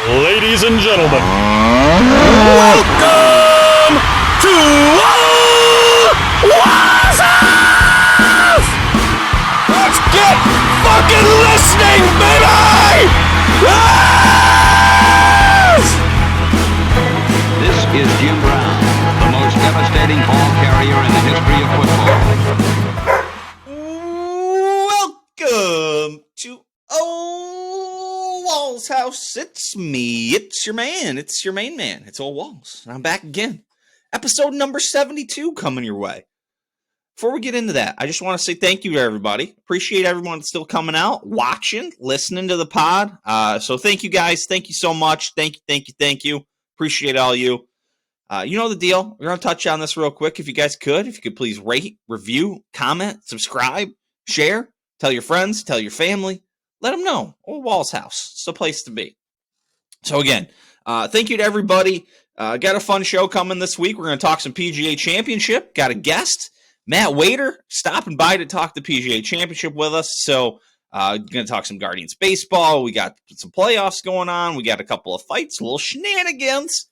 Ladies and gentlemen, welcome to Ole Walls! Let's get fucking listening, baby! Yes! This is Jim Brown, the most devastating ball carrier in the history of football. Welcome to Ole Walls' house. It's me. It's your man. It's your main man. It's Ole Walls. And I'm back again. Episode number 72 coming your way. Before we get into that, I just want to say thank you to everybody. Appreciate everyone that's still coming out, watching, listening to the pod. So thank you guys. Thank you so much. Thank you. Appreciate all you. You know the deal. We're going to touch on this real quick. If you guys could, please rate, review, comment, subscribe, share, tell your friends, tell your family. Let them know. Ole Walls' house. It's the place to be. So again, thank you to everybody. Got a fun show coming this week. We're going to talk some PGA Championship. Got a guest, Matt Wiater, stopping by to talk the PGA Championship with us. So going to talk some Guardians baseball. We got some playoffs going on. We got a couple of fights, a little shenanigans.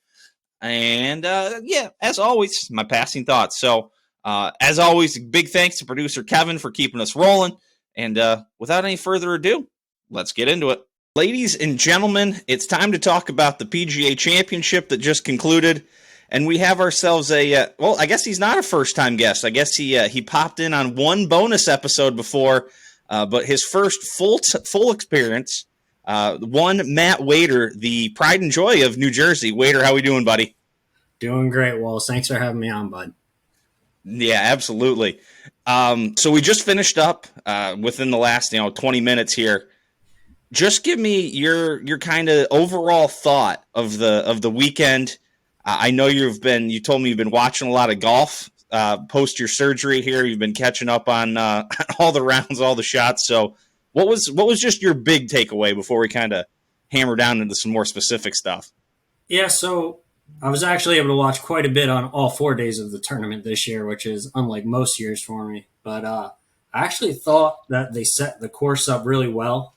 And yeah, as always, my passing thoughts. So as always, big thanks to producer Kevin for keeping us rolling. And without any further ado, let's get into it. Ladies and gentlemen, it's time to talk about the PGA Championship that just concluded. And we have ourselves well, I guess he's not a first-time guest. I guess he popped in on one bonus episode before, but his first full experience, one Matt Wiater, the pride and joy of New Jersey. Wiater, how we doing, buddy? Doing great, Walls. Thanks for having me on, bud. Yeah, absolutely. So we just finished up within the last 20 minutes here. Just give me your kind of overall thought of the weekend. I know you told me you've been watching a lot of golf post your surgery here. You've been catching up on all the rounds, all the shots. So what was just your big takeaway before we kind of hammer down into some more specific stuff? Yeah, so I was actually able to watch quite a bit on all 4 days of the tournament this year, which is unlike most years for me. But I actually thought that they set the course up really well,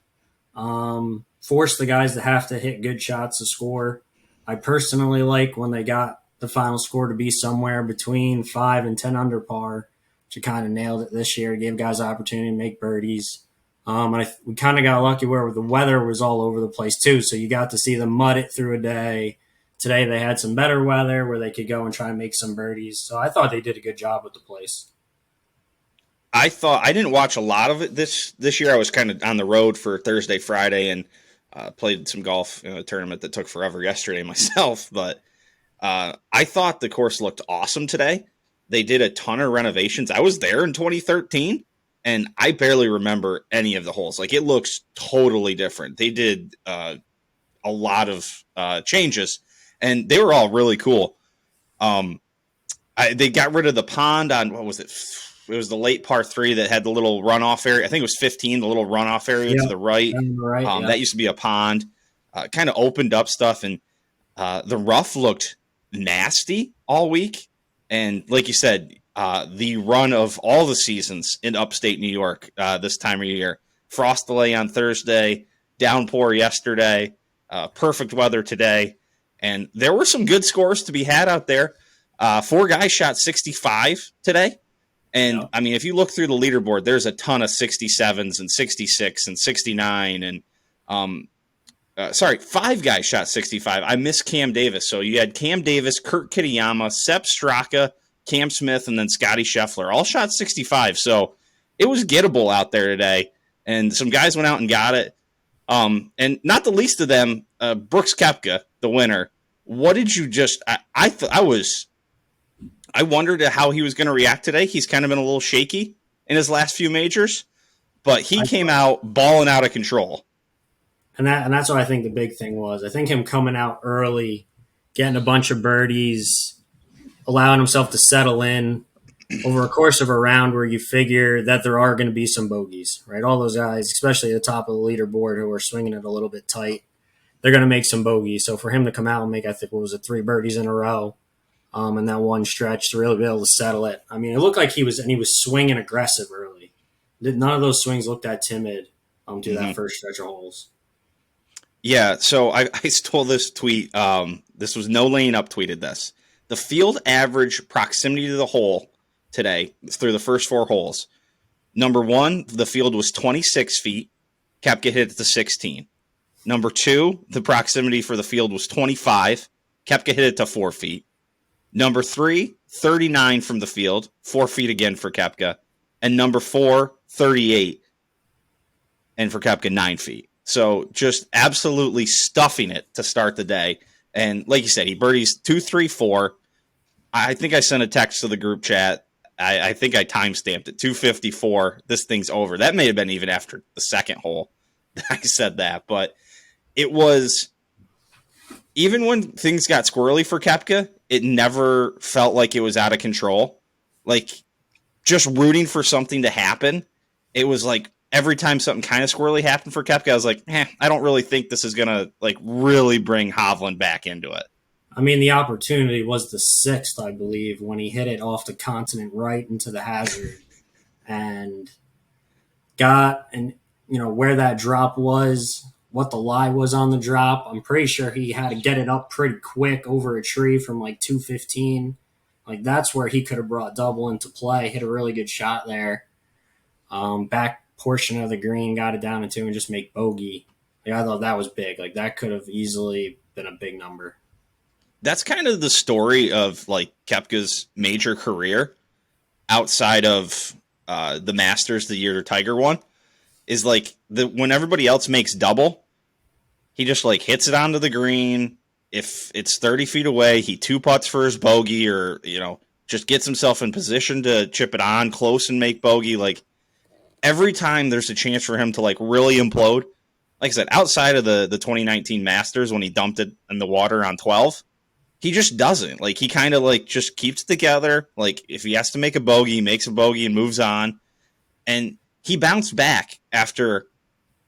forced the guys to have to hit good shots to score. I personally like when they got the final score to be somewhere between 5 and 10 under par, which kind of nailed it this year, gave guys the opportunity to make birdies. And we kind of got lucky where the weather was all over the place too, so you got to see them mud it through a day. Today they had some better weather where they could go and try and make some birdies. So I thought they did a good job with the place. I didn't watch a lot of it this year. I was kind of on the road for Thursday, Friday, and played some golf in a tournament that took forever yesterday myself. But I thought the course looked awesome today. They did a ton of renovations. I was there in 2013, and I barely remember any of the holes. Like, it looks totally different. They did a lot of changes, and they were all really cool. They got rid of the pond on, what was it? It was the late par 3 that had the little runoff area. I think it was 15, the little runoff area to the right. That used to be a pond. Kind of opened up stuff, and the rough looked nasty all week. And like you said, the run of all the seasons in upstate New York this time of year. Frost delay on Thursday, downpour yesterday, perfect weather today. And there were some good scores to be had out there. 4 guys shot 65 today. And, I mean, if you look through the leaderboard, there's a ton of 67s and 66 and 69. And, 5 guys shot 65. I missed Cam Davis. So you had Cam Davis, Kurt Kitayama, Sepp Straka, Cam Smith, and then Scotty Scheffler. All shot 65. So it was gettable out there today. And some guys went out and got it. And not the least of them, Brooks Koepka, the winner. What did you just – I wondered how he was going to react today. He's kind of been a little shaky in his last few majors, but he came out balling out of control. And that's what I think the big thing was. I think him coming out early, getting a bunch of birdies, allowing himself to settle in over a course of a round where you figure that there are going to be some bogeys, right? All those guys, especially at the top of the leaderboard who are swinging it a little bit tight, they're going to make some bogeys. So for him to come out and make, I think, 3 birdies in a row, in that one stretch to really be able to settle it. I mean, it looked like he was swinging aggressive early. None of those swings looked that timid to that first stretch of holes. Yeah, so I stole this tweet. This was No Laying Up tweeted this. The field average proximity to the hole today through the first 4 holes. Number 1, the field was 26 feet. Koepka hit it to 16. Number 2, the proximity for the field was 25. Koepka hit it to 4 feet. Number 3, 39 from the field, 4 feet again for Koepka. And number 4, 38. And for Koepka, 9 feet. So just absolutely stuffing it to start the day. And like you said, he birdies 2, 3, 4. I think I sent a text to the group chat. I think I timestamped it. 2:54. This thing's over. That may have been even after the second hole that I said that. But it was, even when things got squirrely for Koepka, it never felt like it was out of control. Like, just rooting for something to happen. It was like, every time something kind of squirrely happened for Koepka, I was like, I don't really think this is going to like really bring Hovland back into it. I mean, the opportunity was the 6th, I believe, when he hit it off the continent right into the hazard and got, and where that drop was, what the lie was on the drop. I'm pretty sure he had to get it up pretty quick over a tree from like 215. Like, that's where he could have brought double into play, hit a really good shot there. Back portion of the green, got it down to 2 and just make bogey. Like, I thought that was big. Like, that could have easily been a big number. That's kind of the story of like Koepka's major career outside of the Masters the year Tiger won, is like when everybody else makes double, he just like hits it onto the green. If it's 30 feet away, he 2-putts for his bogey, or just gets himself in position to chip it on close and make bogey. Like, every time there's a chance for him to like really implode, like I said, outside of the 2019 Masters when he dumped it in the water on 12, he just doesn't. Like, he kind of like just keeps it together. Like, if he has to make a bogey, he makes a bogey and moves on. And he bounced back after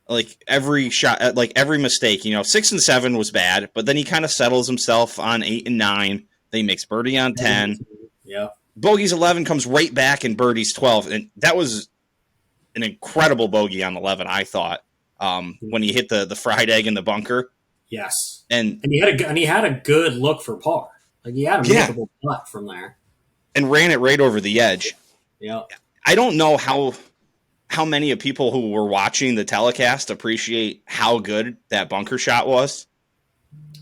like every shot, like every mistake. 6 and 7 was bad, but then he kind of settles himself on 8 and 9. Then he makes birdie on 10. Yeah. Bogeys 11, comes right back and birdies 12. And that was an incredible bogey on 11, I thought, when he hit the fried egg in the bunker. Yes, and he had a good look for par. Like, he had a makeable putt from there, and ran it right over the edge. Yeah, I don't know how many of people who were watching the telecast appreciate how good that bunker shot was.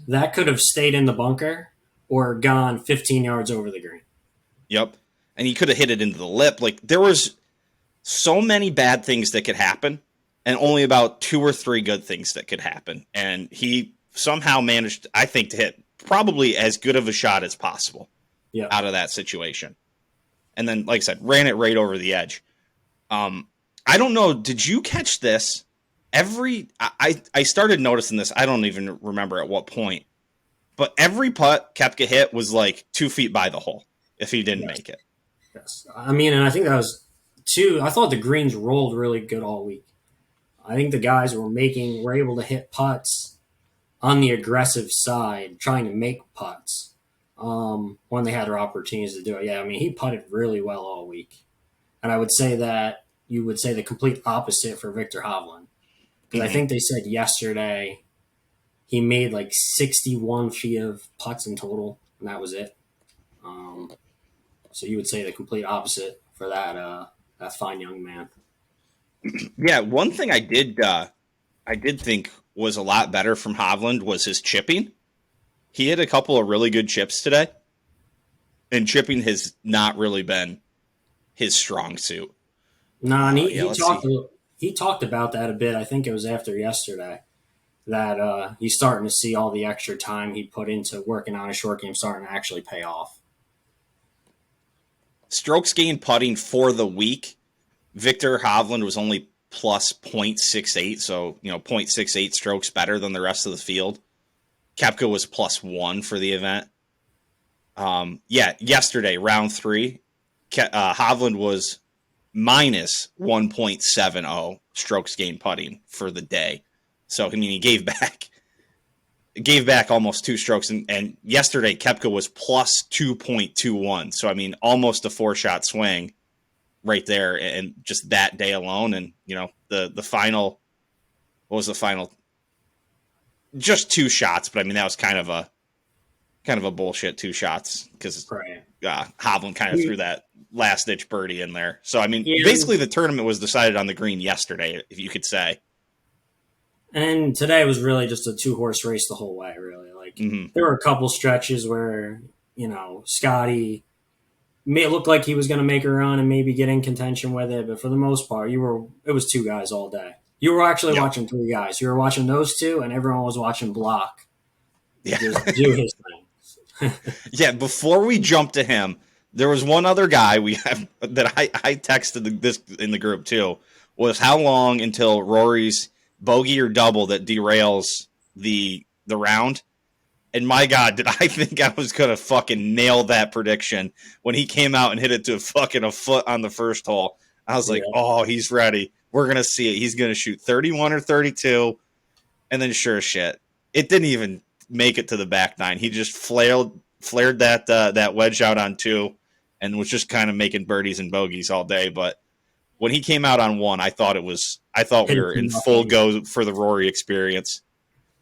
That could have stayed in the bunker or gone 15 yards over the green. Yep, and he could have hit it into the lip. Like, there was so many bad things that could happen, and only about 2 or 3 good things that could happen. And he somehow managed, I think, to hit probably as good of a shot as possible out of that situation. And then, like I said, ran it right over the edge. I don't know. Did you catch this? I started noticing this. I don't even remember at what point. But every putt Koepka hit was like 2 feet by the hole if he didn't make it. Yes. I mean, and I think that was 2. I thought the greens rolled really good all week. I think the guys were able to hit putts on the aggressive side, trying to make putts when they had their opportunities to do it. Yeah, I mean, he putted really well all week. And I would say that you would say the complete opposite for Victor Hovland. Because I think they said yesterday he made like 61 feet of putts in total, and that was it. So you would say the complete opposite for that fine young man. Yeah, one thing I did think was a lot better from Hovland was his chipping. He hit a couple of really good chips today, and chipping has not really been his strong suit. No, and he talked about that a bit. I think it was after yesterday that he's starting to see all the extra time he put into working on a short game starting to actually pay off. Strokes gained putting for the week, Victor Hovland was only plus 0.68, so 0.68 strokes better than the rest of the field. Koepka was plus 1 for the event. Yesterday, round 3, Hovland was minus 1.70 strokes gained putting for the day. So, I mean, he gave back almost 2 strokes. And yesterday, Koepka was plus 2.21. So, I mean, almost a 4-shot swing right there. And just that day alone. And, the final, what was the final? just 2 shots, but I mean that was kind of a bullshit 2 shots because Right. Hovland kind of threw that last ditch birdie in there. So I mean, Yeah. basically the tournament was decided on the green yesterday, if you could say. And today was really just a 2-horse race the whole way. Really, like there were a couple stretches where Scotty may look like he was going to make a run and maybe get in contention with it, but for the most part, it was 2 guys all day. You were actually watching 3 guys. You were watching those 2, and everyone was watching Block. Yeah, just do his thing. Yeah. Before we jump to him, there was one other guy we have that I texted this in the group too. Was how long until Rory's bogey or double that derails the round? And my God, did I think I was going to fucking nail that prediction when he came out and hit it to fucking a foot on the first hole. I was like, oh, he's ready. We're going to see it. He's going to shoot 31 or 32. And then sure as shit, it didn't even make it to the back 9. He just flared that wedge out on 2 and was just kind of making birdies and bogeys all day. But when he came out on 1, I thought we were in full go for the Rory experience.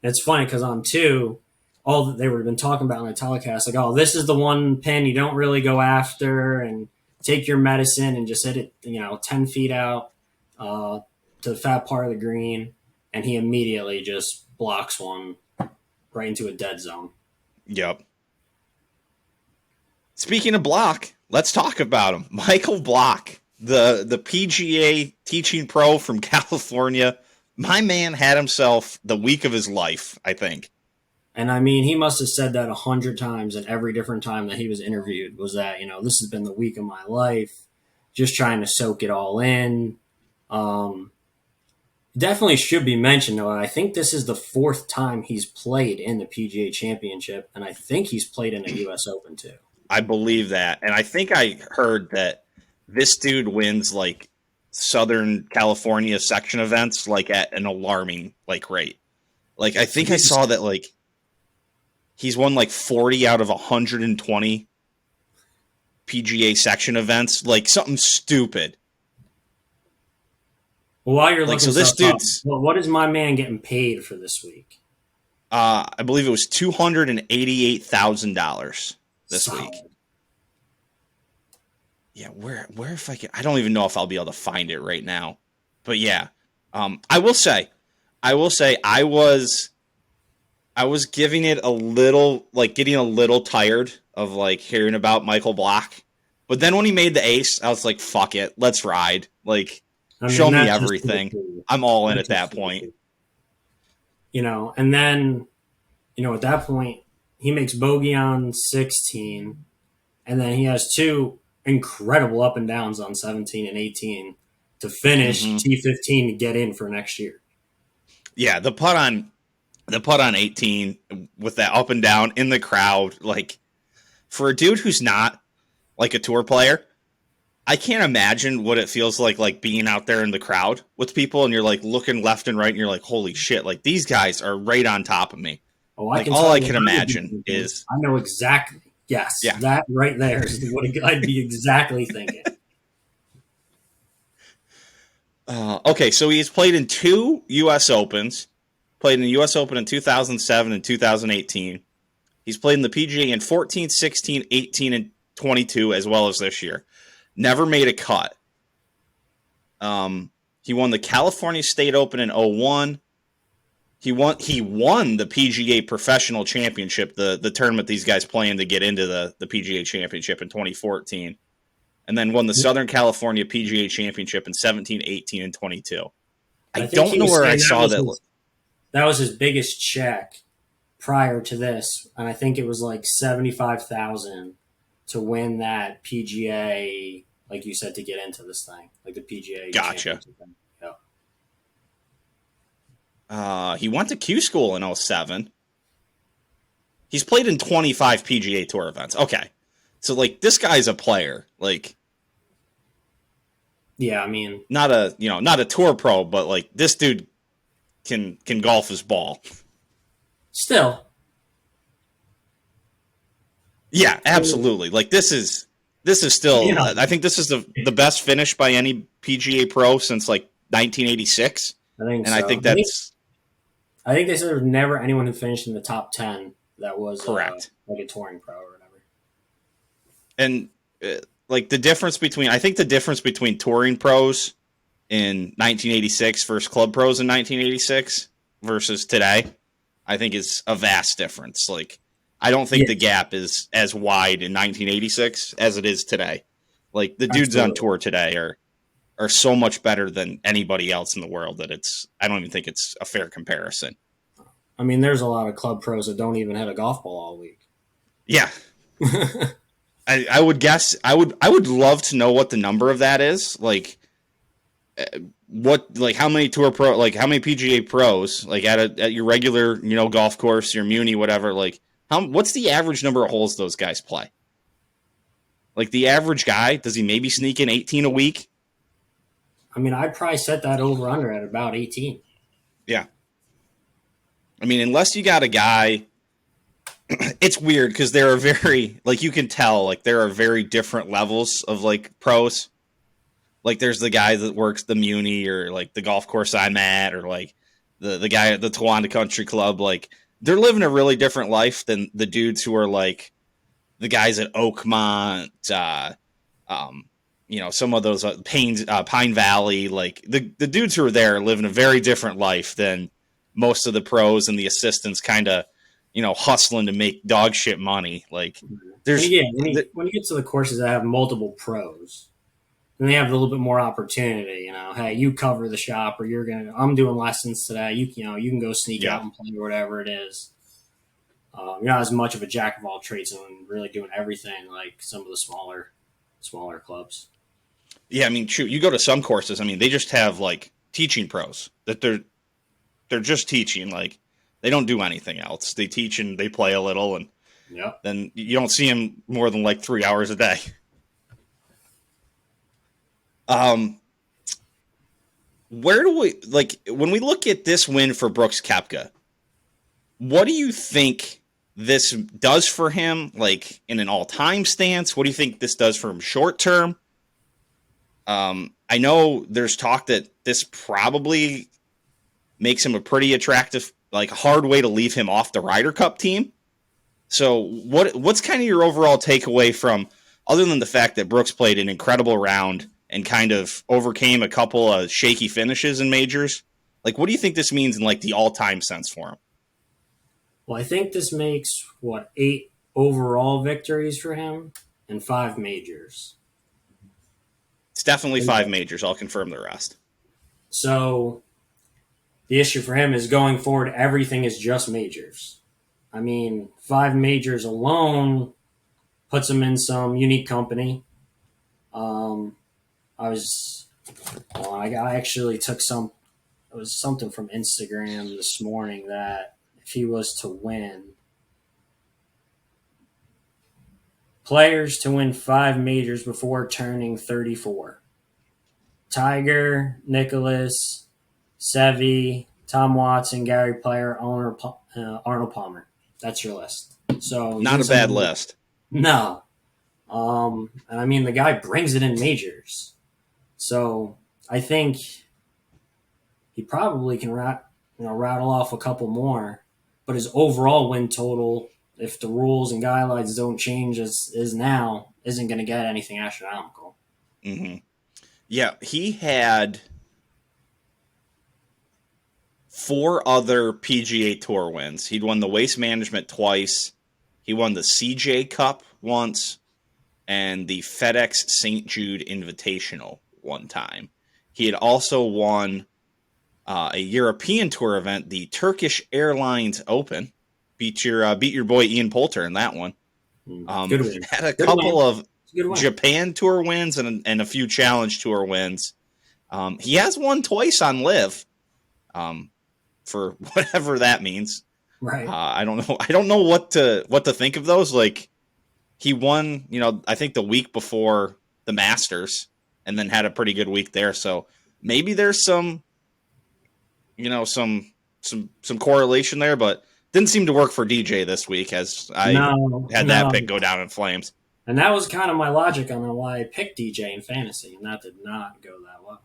It's funny because on 2, all that they would have been talking about in the telecast, like, oh, this is the one pin you don't really go after, and take your medicine and just hit it, 10 feet out to the fat part of the green, and he immediately just blocks one right into a dead zone. Yep. Speaking of Block, let's talk about him. Michael Block, the PGA teaching pro from California. My man had himself the week of his life, I think. And I mean, he must have said that 100 times, and every different time that he was interviewed was that, this has been the week of my life, just trying to soak it all in. Definitely should be mentioned, though. I think this is the 4th time he's played in the PGA Championship, and I think he's played in a U.S. Open, too. I believe that. And I think I heard that this dude wins, like, Southern California section events, like, at an alarming, like, rate. Like, I think I saw that, like, he's won like 40 out of 120 PGA section events, like something stupid. Well, while you're looking, so this dude's what is my man getting paid for this week? I believe it was $288,000 this week. Yeah, where if I can, I don't even know if I'll be able to find it right now, but yeah, I will say I was giving it a little, like, getting a little tired of, like, hearing about Michael Block. But then when he made the ace, I was like, fuck it. Let's ride. Like, show me everything. I'm all in at that point. And then, at that point, he makes bogey on 16. And then he has 2 incredible up and downs on 17 and 18 to finish T15 to get in for next year. Yeah, the putt on 18 with that up and down in the crowd, like, for a dude who's not like a tour player, I can't imagine what it feels like being out there in the crowd with people and you're like looking left and right and you're like, holy shit, like these guys are right on top of me. Oh, like all I can imagine is I know exactly. Yes, yeah. That right there is what I'd be exactly thinking. Okay, so he's played in 2 U.S. Opens. Played in the U.S. Open in 2007 and 2018. He's played in the PGA in 14, 16, 18, and 22, as well as this year. Never made a cut. He won the California State Open in 01. He won the PGA Professional Championship, the tournament these guys playing to get into the PGA Championship in 2014. And then won the Southern California PGA Championship in 17, 18, and 22. I don't know where I saw that. That was his biggest check prior to this, and I think it was like $75,000 to win that PGA, like you said, to get into this thing, like the PGA. Gotcha. Yeah. He went to Q School in 07. He's played in 25 PGA Tour events. Okay, so like this guy's a player. Like, yeah, I mean, not a tour pro, but like this dude can golf his ball. Still. Yeah, absolutely. Like this is still I think this is the best finish by any PGA pro since like 1986. I think and so. I think that's I think they said there was never anyone who finished in the top 10 that was Correct. like a touring pro or whatever. And like the difference between, I think the difference between touring pros in 1986 versus club pros in 1986 versus today, I think is a vast difference. Like, I don't think the gap is as wide in 1986 as it is today. Like, the dudes on tour today are so much better than anybody else in the world that I don't even think it's a fair comparison. I mean, there's a lot of club pros that don't even hit a golf ball all week. Yeah. I would guess I would love to know what the number of that is. Like, how many tour pro, like how many PGA pros, like at your regular, golf course, your Muni, whatever, like what's the average number of holes those guys play? Like the average guy, does he maybe sneak in 18 a week? I mean, I'd probably set that over under at about 18. Yeah. I mean, unless you got a guy, it's weird because there are very, like you can tell, like there are very different levels of like pros. Like there's the guy that works the Muni or like the golf course I'm at, or like the guy at the Tawanda Country Club. Like they're living a really different life than the dudes who are like the guys at Oakmont, some of those Pine Valley. Like the dudes who are there are living a very different life than most of the pros and the assistants kind of, hustling to make dog shit money. Like there's when you get to the courses that have multiple pros, then they have a little bit more opportunity. Hey, you cover the shop, or I'm doing lessons today. You can go sneak out and play whatever it is. You're not as much of a jack of all trades and really doing everything like some of the smaller clubs. Yeah, I mean, shoot, you go to some courses. I mean, they just have like teaching pros that they're just teaching. Like they don't do anything else. They teach and they play a little, and then you don't see them more than like 3 hours a day. Where do we, like, when we look at this win for Brooks Koepka, what do you think this does for him, like, in an all-time stance? What do you think this does for him short term? I know there's talk that this probably makes him a pretty attractive, like, hard way to leave him off the Ryder Cup team. So what's kind of your overall takeaway from, other than the fact that Brooks played an incredible round and kind of overcame a couple of shaky finishes in majors? Like, what do you think this means in like the all-time sense for him? Well, I think this makes 8 overall victories for him and 5 majors. It's definitely 5 majors. I'll confirm the rest. So the issue for him is going forward, everything is just majors. I mean, 5 majors alone puts him in some unique company. I actually took it was something from Instagram this morning that if he was to win, players to win 5 majors before turning 34: Tiger, Nicklaus, Seve, Tom Watson, Gary Player, Arnold Palmer. That's your list. So not a bad list. No. And I mean, the guy brings it in majors. So I think he probably can rattle off a couple more. But his overall win total, if the rules and guidelines don't change as is now, isn't going to get anything astronomical. Mm-hmm. Yeah, he had 4 other PGA Tour wins. He'd won the Waste Management twice. He won the CJ Cup once and the FedEx St. Jude Invitational one time. He had also won a European Tour event, the Turkish Airlines Open. Beat your boy Ian Poulter in that one. Good win. Had a couple of Japan Tour wins and a few Challenge Tour wins. He has won twice on Live, for whatever that means. Right. I don't know what to think of those. Like, he won, I think the week before the Masters, and then had a pretty good week there. So maybe there's some correlation there, but didn't seem to work for DJ this week, as I had that pick go down in flames. And that was kind of my logic on why I picked DJ in fantasy, and that did not go that well.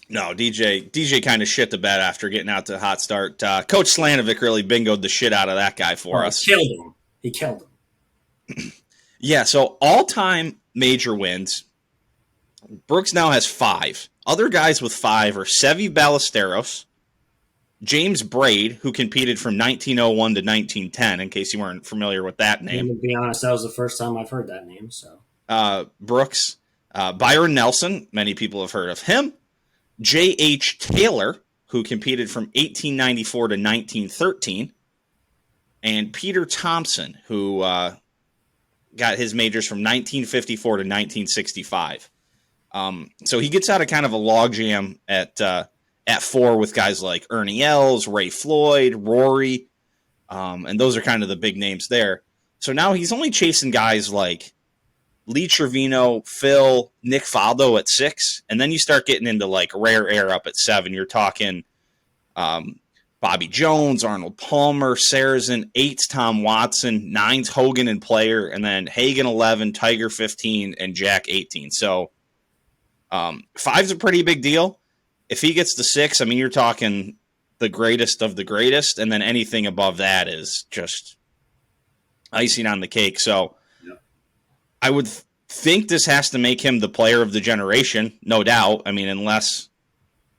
No, DJ kind of shit the bed after getting out to a hot start. Coach Slanovic really bingoed the shit out of that guy for us. He killed him. Yeah, so all-time major wins. Brooks now has 5. Other guys with 5 are Seve Ballesteros, James Braid, who competed from 1901 to 1910, in case you weren't familiar with that name. And to be honest, that was the first time I've heard that name. So Brooks, Byron Nelson, many people have heard of him. J.H. Taylor, who competed from 1894 to 1913. And Peter Thompson, who got his majors from 1954 to 1965. So he gets out of kind of a logjam at 4 with guys like Ernie Els, Ray Floyd, Rory, and those are kind of the big names there. So now he's only chasing guys like Lee Trevino, Phil, Nick Faldo at 6, and then you start getting into like rare air up at 7. You're talking Bobby Jones, Arnold Palmer, Sarazen, 8's Tom Watson, 9's Hogan and Player, and then Hagen 11, Tiger 15, and Jack 18. So 5's a pretty big deal. If he gets the 6, I mean, you're talking the greatest of the greatest, and then anything above that is just icing on the cake. So I would think this has to make him the player of the generation, no doubt. I mean, unless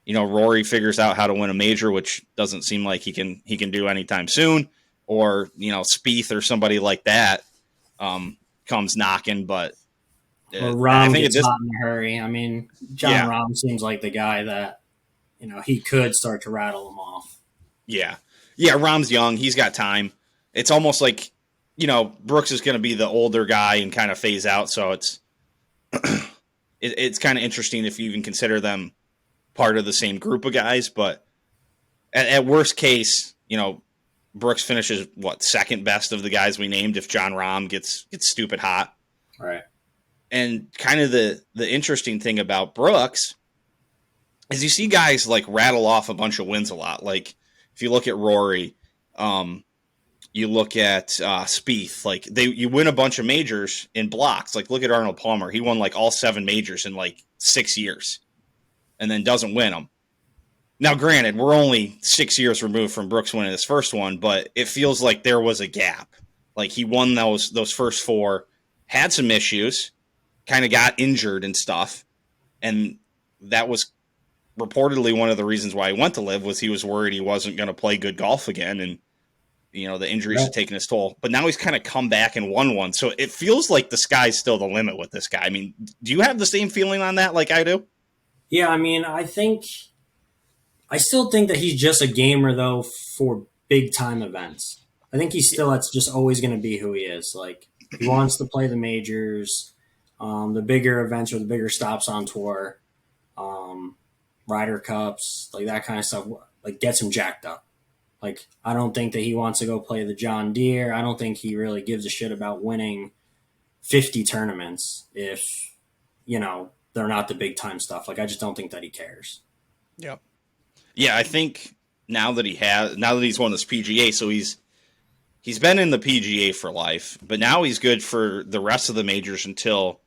Rory figures out how to win a major, which doesn't seem like he can do anytime soon, or Spieth or somebody like that comes knocking. But or Rahm gets hot in a hurry. I mean, John Rahm seems like the guy that he could start to rattle them off. Yeah, Rahm's young. He's got time. It's almost like Brooks is going to be the older guy and kind of phase out. So it's it's kind of interesting if you even consider them part of the same group of guys. But at worst case, Brooks finishes second best of the guys we named if John Rahm gets stupid hot. Right. And kind of the interesting thing about Brooks is you see guys like rattle off a bunch of wins a lot. Like if you look at Rory, you look at Spieth, like you win a bunch of majors in blocks. Like look at Arnold Palmer. He won like all 7 majors in like 6 years and then doesn't win them. Now, granted, we're only 6 years removed from Brooks winning his first one, but it feels like there was a gap. Like he won those first 4, had some issues, kind of got injured and stuff. And that was reportedly one of the reasons why he went to LIV was he was worried he wasn't going to play good golf again. And the injuries have taken his toll, but now he's kind of come back and won one. So it feels like the sky's still the limit with this guy. I mean, do you have the same feeling on that like I do? Yeah, I mean, I still think that he's just a gamer, though, for big-time events. I think that's just always going to be who he is. Like, he wants to play the majors, the bigger events or the bigger stops on tour, Ryder Cups, like that kind of stuff, like gets him jacked up. Like, I don't think that he wants to go play the John Deere. I don't think he really gives a shit about winning 50 tournaments if, they're not the big-time stuff. Like, I just don't think that he cares. Yep. Yeah, I think now that he's won this PGA, so he's been in the PGA for life, but now he's good for the rest of the majors until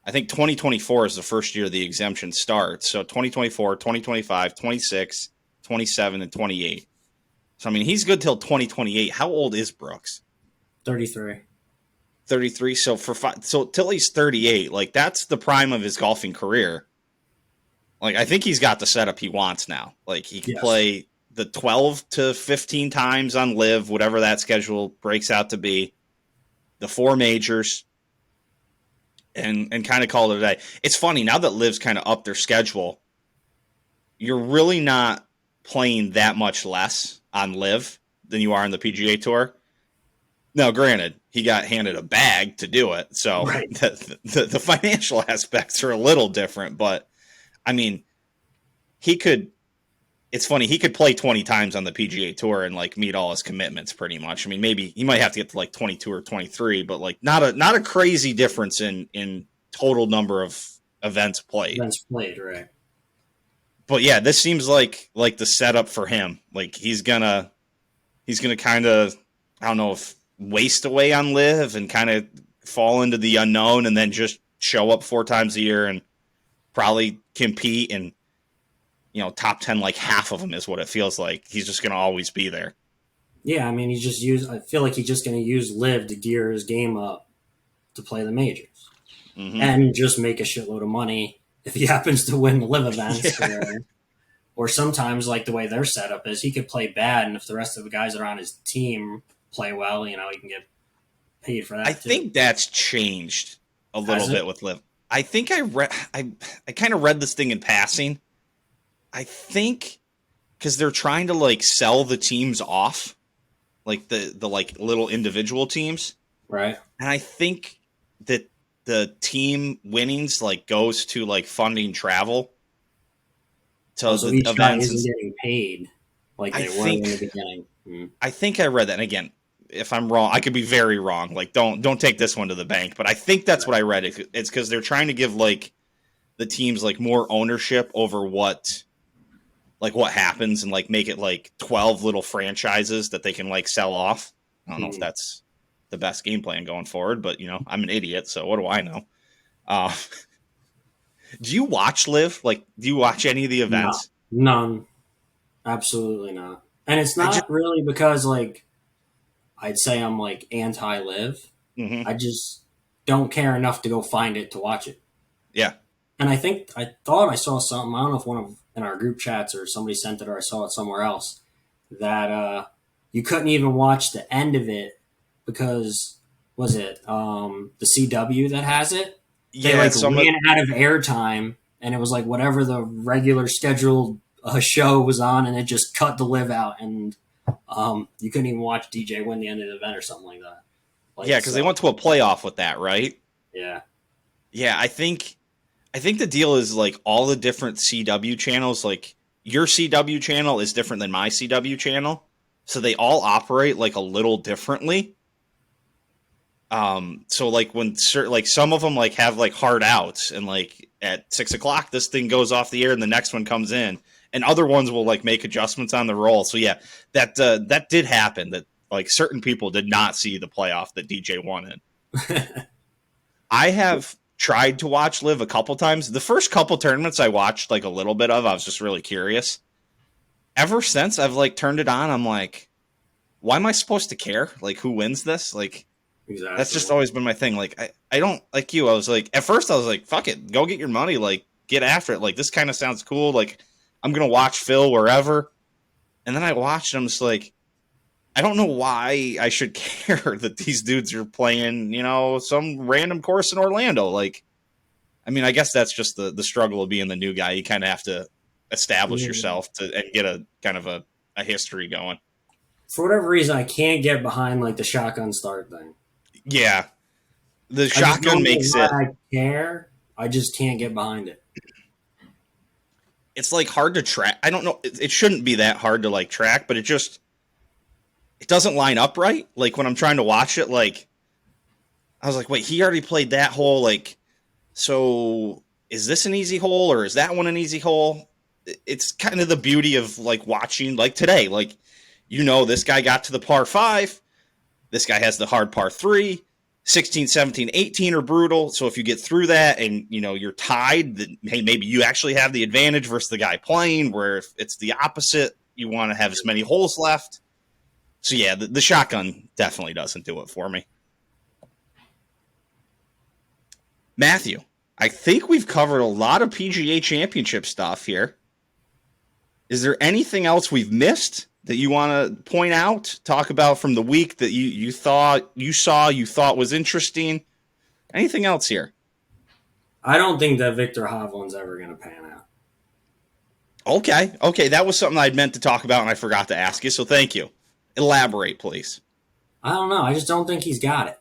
I think 2024 is the first year the exemption starts. So 2024, 2025, 26, 27, and 28. So, I mean, he's good till 2028. How old is Brooks? 33. 33. So till he's 38, like that's the prime of his golfing career. Like I think he's got the setup he wants now. Like he can play the 12 to 15 times on LIV, whatever that schedule breaks out to be, the 4 majors, and kind of call it a day. It's funny now that LIV's kind of upped their schedule. You're really not playing that much less on LIV than you are on the PGA Tour. Now, granted, he got handed a bag to do it, so right. the financial aspects are a little different. But I mean, it's funny, he could play 20 times on the PGA Tour and like meet all his commitments pretty much. I mean, maybe he might have to get to like 22 or 23, but like not a crazy difference in total number of events played. Events played, right. But yeah, this seems like the setup for him. Like he's gonna kind of, I don't know if waste away on LIV and kind of fall into the unknown and then just show up 4 times a year and probably compete. And top 10, like half of them is what it feels like. He's just going to always be there. Yeah, I mean, I feel like he's just going to use Live to gear his game up to play the majors and just make a shitload of money if he happens to win the Live events. Yeah. Or sometimes, like the way their setup is, he could play bad, and if the rest of the guys that are on his team play well, he can get paid for that. I think that's changed a little bit with Liv. I think I kind of read this thing in passing. I think because they're trying to like sell the teams off, like the like little individual teams, right? And I think that the team winnings like goes to like funding travel. So each guy isn't getting paid like they were in the beginning. I think I read that, and again, if I'm wrong, I could be very wrong. Like, don't take this one to the bank, but I think that's what I read. It's because they're trying to give like the teams like more ownership over what happens, and like make it like 12 little franchises that they can like sell off. I don't know if that's the best game plan going forward, but I'm an idiot, so what do I know? Do you watch Live? Like, do you watch any of the events? No, none. Absolutely not. And it's not really because like I'd say I'm like anti-Live. I just don't care enough to go find it to watch it. Yeah. And I thought I saw something. I don't know if in our group chats or somebody sent it or I saw it somewhere else that you couldn't even watch the end of it because was it the CW that has it? They ran out of airtime, and it was like whatever the regular scheduled show was on, and it just cut the Live out, and you couldn't even watch DJ win the end of the event or something like that. Because they went to a playoff with that, right? Yeah. Yeah, I think the deal is like all the different CW channels, like your CW channel is different than my CW channel, so they all operate like a little differently. So like when like some of them like have like hard outs, and like at 6:00 this thing goes off the air and the next one comes in, and other ones will like make adjustments on the roll. So yeah, that did happen. That like certain people did not see the playoff that DJ won in. I have tried to watch Live a couple times. The first couple tournaments I watched like a little bit of. I was just really curious. Ever since I've like turned it on, I'm like, why am I supposed to care? Like, who wins this? Like. Exactly. That's just always been my thing. Like, I don't like you. I was like, at first I was like, fuck it, go get your money. Like, get after it. Like, this kind of sounds cool. Like, I'm going to watch Phil wherever. And then I watched and I'm just like, I don't know why I should care that these dudes are playing, some random course in Orlando. Like, I mean, I guess that's just the struggle of being the new guy. You kind of have to establish yourself and get a kind of a history going. For whatever reason, I can't get behind like the shotgun start thing. Yeah. The shotgun makes it. I care. I just can't get behind it. It's like hard to track. I don't know. It shouldn't be that hard to like track, but it doesn't line up right. Like when I'm trying to watch it, like I was like, wait, he already played that hole. Like, so is this an easy hole or is that one an easy hole? It's kind of the beauty of like watching like today, like, this guy got to the par 5. This guy has the hard par 3, 16, 17, 18 are brutal. So if you get through that and, you're tied, then, hey, maybe you actually have the advantage versus the guy playing, where if it's the opposite, you want to have as many holes left. So yeah, the shotgun definitely doesn't do it for me. Matthew, I think we've covered a lot of PGA Championship stuff here. Is there anything else we've missed that you want to point out, talk about from the week that you thought was interesting? Anything else here? I don't think that Victor Hovland's ever going to pan out. Okay. That was something I'd meant to talk about and I forgot to ask you, so thank you. Elaborate, please. I don't know. I just don't think he's got it.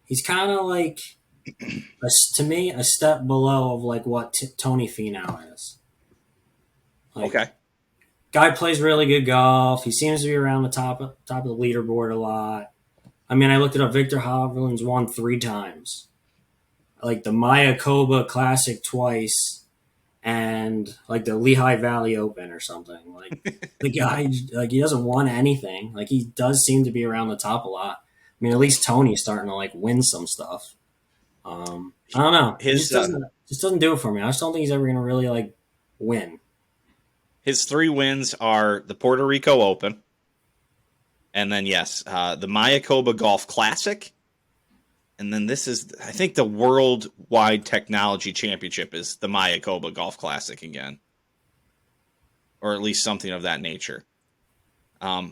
He's kind of like, to me, a step below of like what Tony Finau is. Like, okay. Guy plays really good golf. He seems to be around the top of the leaderboard a lot. I mean, I looked it up. Victor Hovland's won 3 times. Like the Mayakoba Classic twice and like the Lehigh Valley Open or something. Like the guy, like he doesn't want anything. Like he does seem to be around the top a lot. I mean, at least Tony's starting to like win some stuff. I don't know. He just doesn't do it for me. I just don't think he's ever going to really like win. His 3 wins are the Puerto Rico Open, and then, yes, the Mayakoba Golf Classic, and then this is, I think, the Worldwide Technology Championship is the Mayakoba Golf Classic again, or at least something of that nature. All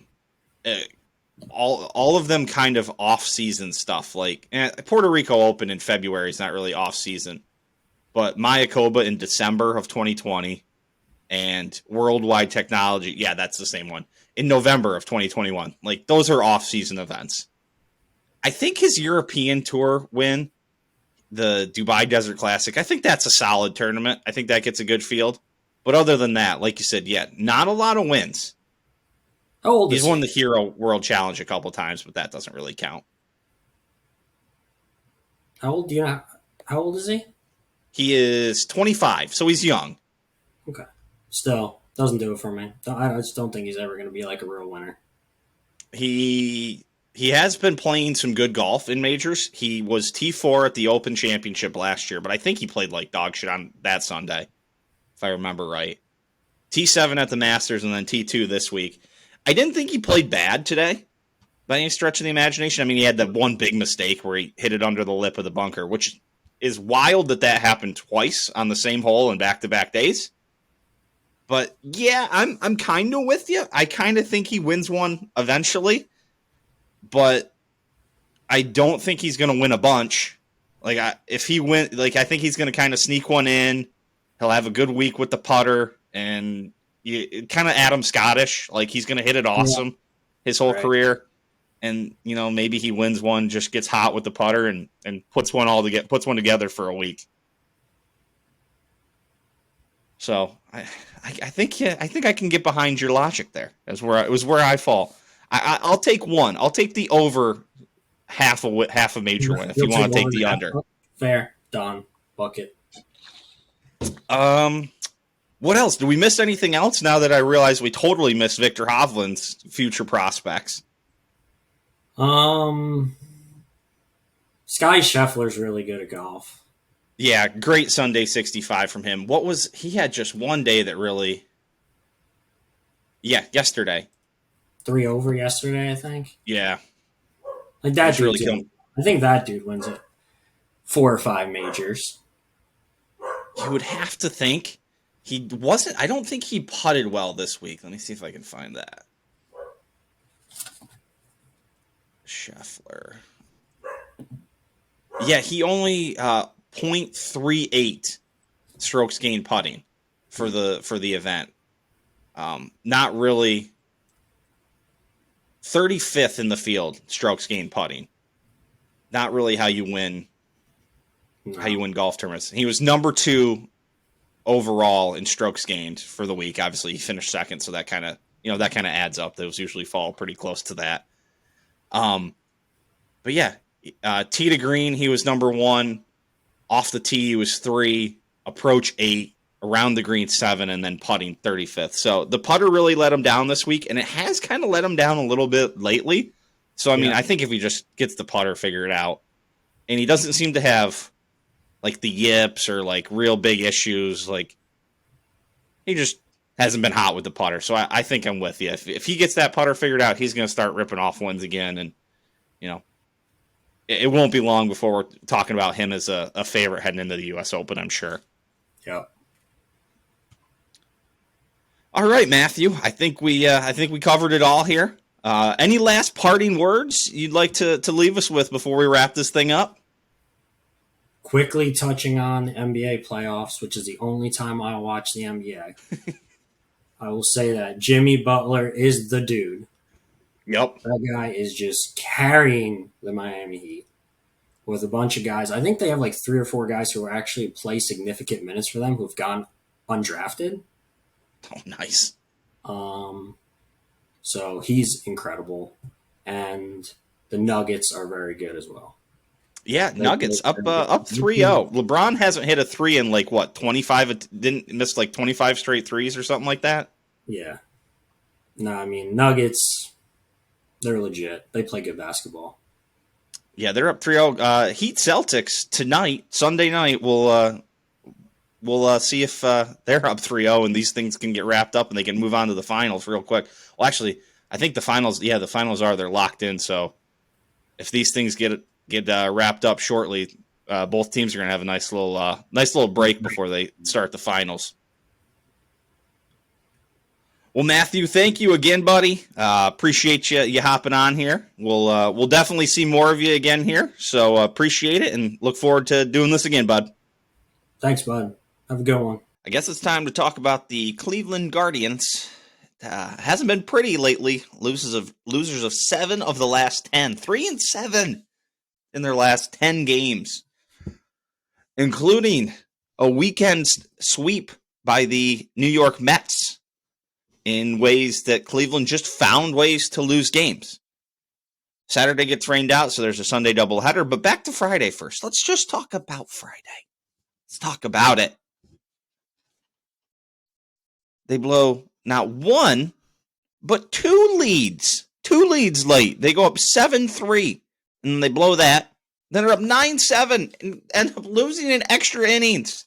of them kind of off-season stuff. Like Puerto Rico Open in February is not really off-season, but Mayakoba in December of 2020 and Worldwide Technology, yeah, that's the same one, in November of 2021. Like, those are off-season events. I think his European Tour win, the Dubai Desert Classic, I think that's a solid tournament. I think that gets a good field. But other than that, like you said, yeah, not a lot of wins. How old is He's he? won the Hero World Challenge a couple times, but that doesn't really count. How old? Do you know? How old is he? He is 25, so he's young. Okay. Still, doesn't do it for me. I just don't think he's ever going to be like a real winner. He has been playing some good golf in majors. He was T4 at the Open Championship last year, but I think he played like dog shit on that Sunday, if I remember right. T7 at the Masters and then T2 this week. I didn't think he played bad today by any stretch of the imagination. I mean, he had that one big mistake where he hit it under the lip of the bunker, which is wild that happened twice on the same hole in back-to-back days. But yeah, I'm kind of with you. I kind of think he wins one eventually, but I don't think he's going to win a bunch. Like, if he win, like, I think he's going to kind of sneak one in. He'll have a good week with the putter, and kind of Adam Scottish. Like, he's going to hit it awesome his whole career, and maybe he wins one, just gets hot with the putter, and puts one together for a week. So I think I can get behind your logic there. It was where I fall. I'll take one. I'll take the over half a major win if you want to take the under. Fair, done, bucket. What else? Did we miss anything else? Now that I realize we totally missed Victor Hovland's future prospects. Sky Scheffler's really good at golf. Yeah, great Sunday 65 from him. He had just one day that really... Yeah, yesterday. 3 over yesterday, I think. Yeah. Like that dude, really I think that dude wins it 4 or 5 majors. You would have to think he wasn't... I don't think he putted well this week. Let me see if I can find that. Scheffler. Yeah, he only... 0.38 strokes gained putting for the event. Not really. 35th in the field strokes gained putting. Not really how you win. No. How you win golf tournaments. He was number 2 overall in strokes gained for the week. Obviously, he finished second, so that kind of adds up. Those usually fall pretty close to that. But yeah, tee to green, he was number 1. Off the tee, he was 3, approach 8, around the green 7, and then putting 35th. So the putter really let him down this week, and it has kind of let him down a little bit lately. So, I mean, I think if he just gets the putter figured out, and he doesn't seem to have, like, the yips or, like, real big issues, like, he just hasn't been hot with the putter. So I think I'm with you. If he gets that putter figured out, he's going to start ripping off wins again, and, it won't be long before we're talking about him as a favorite heading into the U.S. Open, I'm sure. Yeah. All right, Matthew. I think we covered it all here. Any last parting words you'd like to leave us with before we wrap this thing up? Quickly touching on the NBA playoffs, which is the only time I watch the NBA. I will say that Jimmy Butler is the dude. Yep. That guy is just carrying the Miami Heat with a bunch of guys. I think they have like 3 or 4 guys who actually play significant minutes for them who've gone undrafted. Oh, nice. So he's incredible. And the Nuggets are very good as well. Yeah, Nuggets up 3-0. LeBron hasn't hit a 3 in like what, 25, didn't miss like 25 straight threes or something like that? Yeah. No, I mean, Nuggets, they're legit. They play good basketball. Yeah, they're up 3-0. Heat Celtics tonight, Sunday night, will we'll see if they're up 3-0 and these things can get wrapped up and they can move on to the finals real quick. Well, actually, I think the finals they're locked in. So if these things get wrapped up shortly, both teams are going to have a nice little break before they start the finals. Well, Matthew, thank you again, buddy. Appreciate you hopping on here. We'll definitely see more of you again here. So appreciate it and look forward to doing this again, bud. Thanks, bud. Have a good one. I guess it's time to talk about the Cleveland Guardians. Hasn't been pretty lately. Losers of 7 of the last 10. 3-7 in their last 10 games, including a weekend sweep by the New York Mets in ways that Cleveland just found ways to lose games. Saturday gets rained out, so there's a Sunday doubleheader. But back to Friday first. Let's just talk about Friday. Let's talk about it. They blow not one, but 2 leads. 2 leads late. They go up 7-3, and they blow that. Then they're up 9-7 and end up losing in extra innings.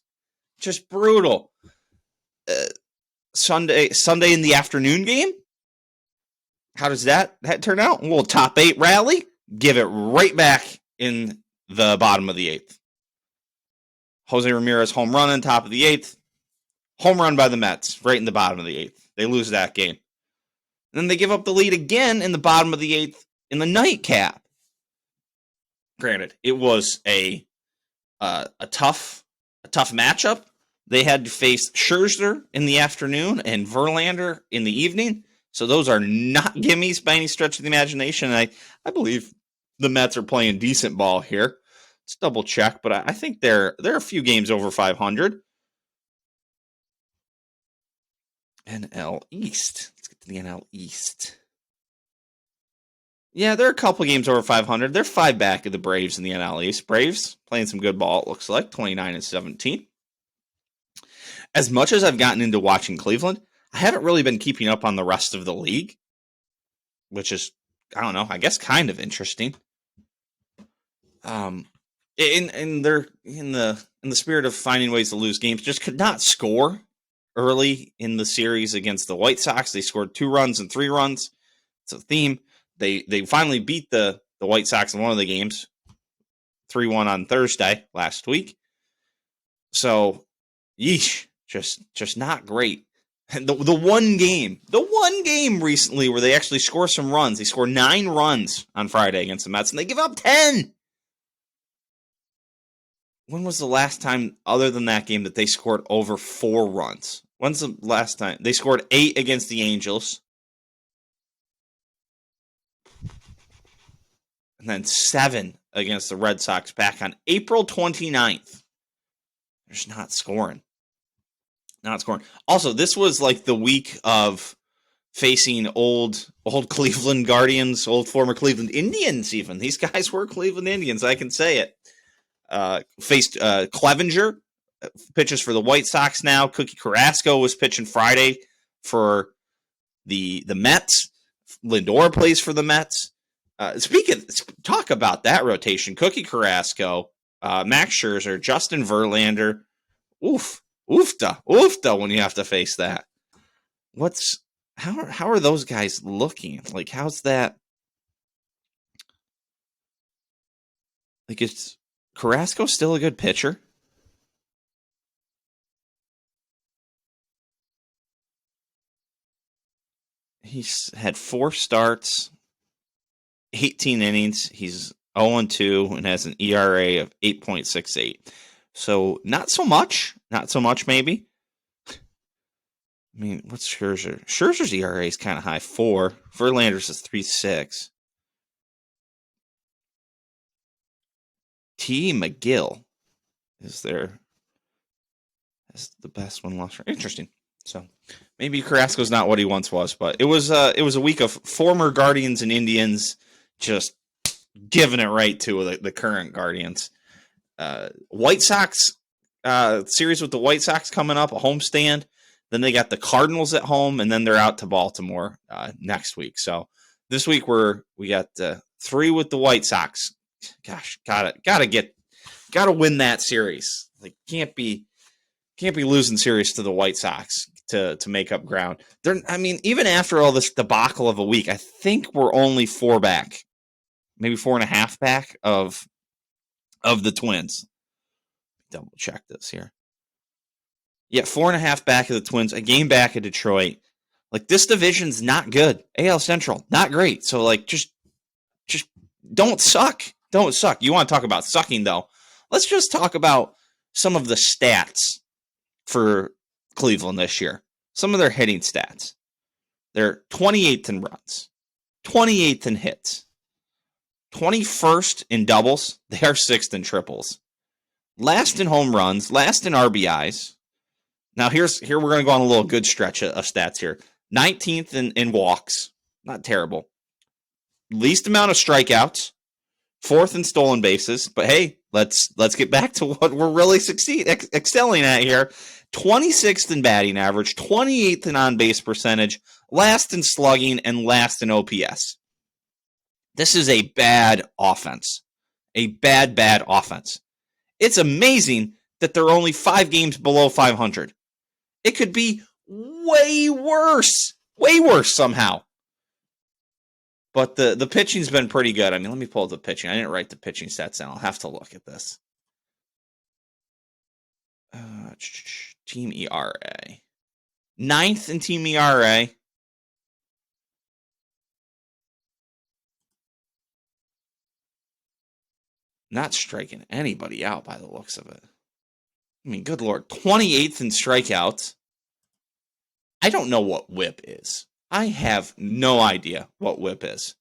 Just brutal. Sunday in the afternoon game. How does that turn out? Well, top 8 rally. Give it right back in the bottom of the 8th. Jose Ramirez home run in top of the 8th. Home run by the Mets right in the bottom of the 8th. They lose that game. And then they give up the lead again in the bottom of the 8th in the nightcap. Granted, it was a tough matchup. They had to face Scherzer in the afternoon and Verlander in the evening. So those are not gimmies by any stretch of the imagination. And I believe the Mets are playing decent ball here. Let's double check, but I think they're a few games over 500. NL East. Let's get to the NL East. Yeah, they're a couple games over 500. They're 5 back of the Braves in the NL East. Braves playing some good ball, it looks like, 29-17. As much as I've gotten into watching Cleveland, I haven't really been keeping up on the rest of the league, which is, I don't know, I guess kind of interesting. And they're in the spirit of finding ways to lose games, just could not score early in the series against the White Sox. They scored 2 runs and 3 runs. It's a theme. They finally beat the White Sox in one of the games, 3-1 on Thursday last week. So, yeesh, just not great. And the one game recently where they actually score some runs. They score 9 runs on Friday against the Mets, and they give up 10. When was the last time, other than that game, that they scored over 4 runs? When's the last time? They scored 8 against the Angels. And then 7 against the Red Sox back on April 29th. They're just not scoring. Not scoring. Also, this was like the week of facing old Cleveland Guardians, old former Cleveland Indians even. These guys were Cleveland Indians, I can say it. Faced Clevenger, pitches for the White Sox now. Cookie Carrasco was pitching Friday for the Mets. Lindor plays for the Mets. Talk about that rotation. Cookie Carrasco, Max Scherzer, Justin Verlander. Oofta when you have to face that. How are those guys looking? Like, how's that? Like, is Carrasco still a good pitcher? He's had 4 starts, 18 innings. He's 0-2 and has an ERA of 8.68. So not so much. Not so much, maybe. I mean, what's Scherzer? Scherzer's ERA is kind of high, 4. Verlander's is 3.6. T. McGill is the best one lost. Interesting. So maybe Carrasco's not what he once was, but it was a week of former Guardians and Indians just giving it right to the current Guardians. White Sox series with the White Sox coming up, a homestand. Then they got the Cardinals at home, and then they're out to Baltimore next week. So this week we got 3 with the White Sox. Gosh, gotta win that series. Like, can't be Can't be losing series to the White Sox to make up ground. Even after all this debacle of a week, I think we're only 4 back, maybe 4.5 back of the Twins. Double check this here. Yeah, 4.5 back of the Twins, a game back of Detroit. Like, this division's not good. AL Central, not great. So, like, just don't suck. Don't suck. You want to talk about sucking, though? Let's just talk about some of the stats for Cleveland this year. Some of their hitting stats. They're 28th in runs, 28th in hits, 21st in doubles. They are 6th in triples. Last in home runs, last in RBIs. Now, here we're going to go on a little good stretch of stats here. 19th in walks. Not terrible. Least amount of strikeouts. 4th in stolen bases. But hey, let's get back to what we're really excelling at here. 26th in batting average. 28th in on-base percentage. Last in slugging and last in OPS. This is a bad offense. A bad offense. It's amazing that they're only 5 games below 500. It could be way worse somehow. But the pitching's been pretty good. I mean, let me pull up the pitching. I didn't write the pitching stats down. I'll have to look at this. Team ERA. 9th in team ERA. Not striking anybody out by the looks of it. I mean, good Lord. 28th in strikeouts. I don't know what whip is. I have no idea what whip is.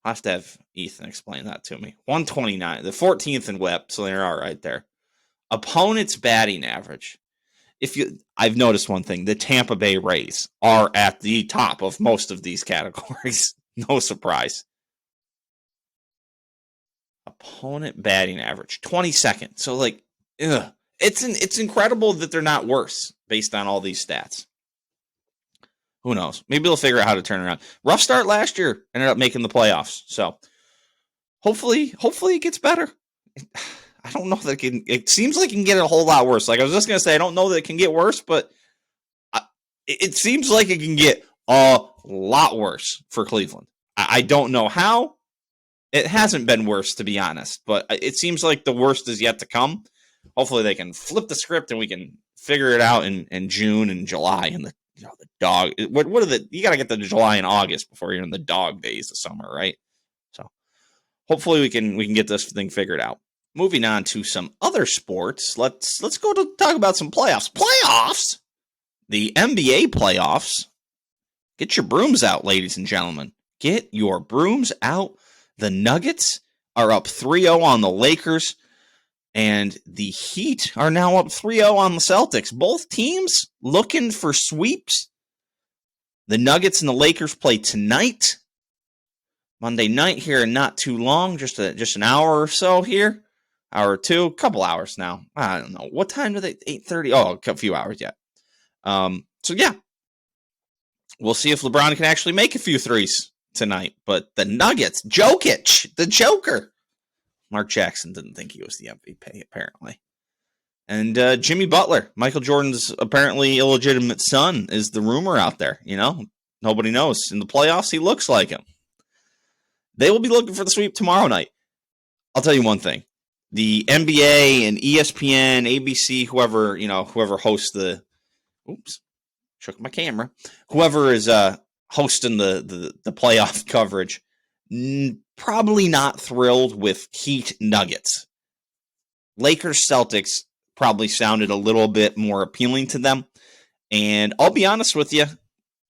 I'll have to have Ethan explain that to me. 129. The 14th in whip, so they're all right there. Opponent's batting average. I've noticed one thing. The Tampa Bay Rays are at the top of most of these categories. No surprise. Opponent batting average, 22nd. So, like, it's incredible that they're not worse based on all these stats. Who knows? Maybe they'll figure out how to turn around. Rough start last year, ended up making the playoffs. So, hopefully it gets better. I don't know that it seems like it can get a whole lot worse. Like, I was just going to say, I don't know that it can get worse, but it seems like it can get a lot worse for Cleveland. I don't know how. It hasn't been worse, to be honest, but it seems like the worst is yet to come. Hopefully they can flip the script and we can figure it out in June and July and the dog. What are you got to get to July and August before you're in the dog days of summer, right? So hopefully we can get this thing figured out. Moving on to some other sports, let's go to talk about some playoffs. Playoffs? The NBA playoffs. Get your brooms out, ladies and gentlemen. Get your brooms out. The Nuggets are up 3-0 on the Lakers, and the Heat are now up 3-0 on the Celtics. Both teams looking for sweeps. The Nuggets and the Lakers play tonight, Monday night here, and not too long, just an hour or so here, hour or two, a couple hours now. I don't know. What time do they? 8:30? Oh, a few hours yet. So yeah, we'll see if LeBron can actually make a few threes tonight. But the Nuggets, Jokic, the Joker. Mark Jackson didn't think he was the MVP, apparently. And Jimmy Butler, Michael Jordan's apparently illegitimate son, is the rumor out there. You know, nobody knows. In the playoffs, he looks like him. They will be looking for the sweep tomorrow night. I'll tell you one thing. The NBA and ESPN, ABC, whoever hosts the... Oops, shook my camera. Whoever is hosting the playoff coverage, probably not thrilled with Heat Nuggets. Lakers Celtics probably sounded a little bit more appealing to them. And I'll be honest with you,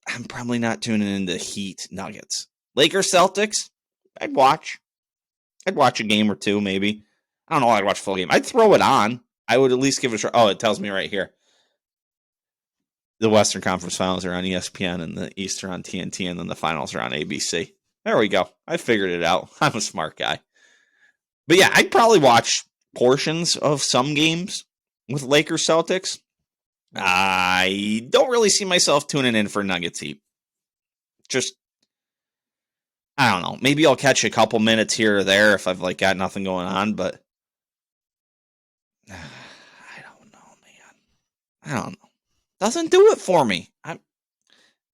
I'm probably not tuning into Heat Nuggets. Lakers Celtics, I'd watch a game or two, maybe. I don't know. I'd watch a full game. I'd throw it on. I would at least give it a try. Oh, it tells me right here. The Western Conference Finals are on ESPN and the East are on TNT, and then the finals are on ABC. There we go. I figured it out. I'm a smart guy. But yeah, I'd probably watch portions of some games with Lakers Celtics. I don't really see myself tuning in for Nuggets Heat. Just, I don't know. Maybe I'll catch a couple minutes here or there if I've got nothing going on, but I don't know, man. I don't know. Doesn't do it for me.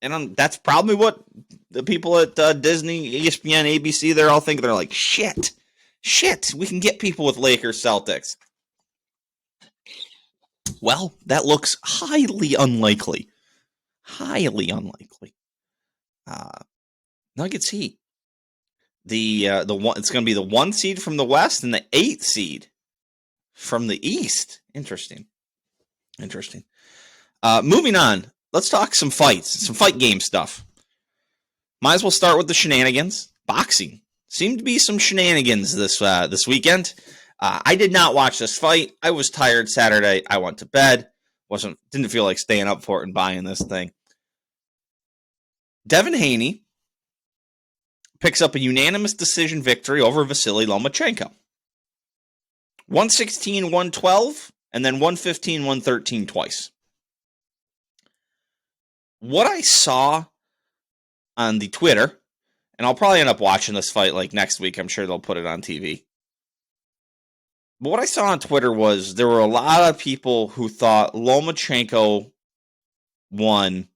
That's probably what the people at Disney, ESPN, ABC, they're all thinking. They're like, shit, we can get people with Lakers, Celtics. Well, that looks highly unlikely. Nuggets Heat. The one, it's going to be the 1 seed from the West and the 8 seed from the East. Interesting. Moving on. Let's talk some fights, some fight game stuff. Might as well start with the shenanigans. Boxing. Seemed to be some shenanigans this weekend. I did not watch this fight. I was tired Saturday. I went to bed. Didn't feel like staying up for it and buying this thing. Devin Haney picks up a unanimous decision victory over Vasily Lomachenko. 116-112, and then 115-113 twice. What I saw on the Twitter, and I'll probably end up watching this fight like next week. I'm sure they'll put it on TV. But what I saw on Twitter was there were a lot of people who thought Lomachenko won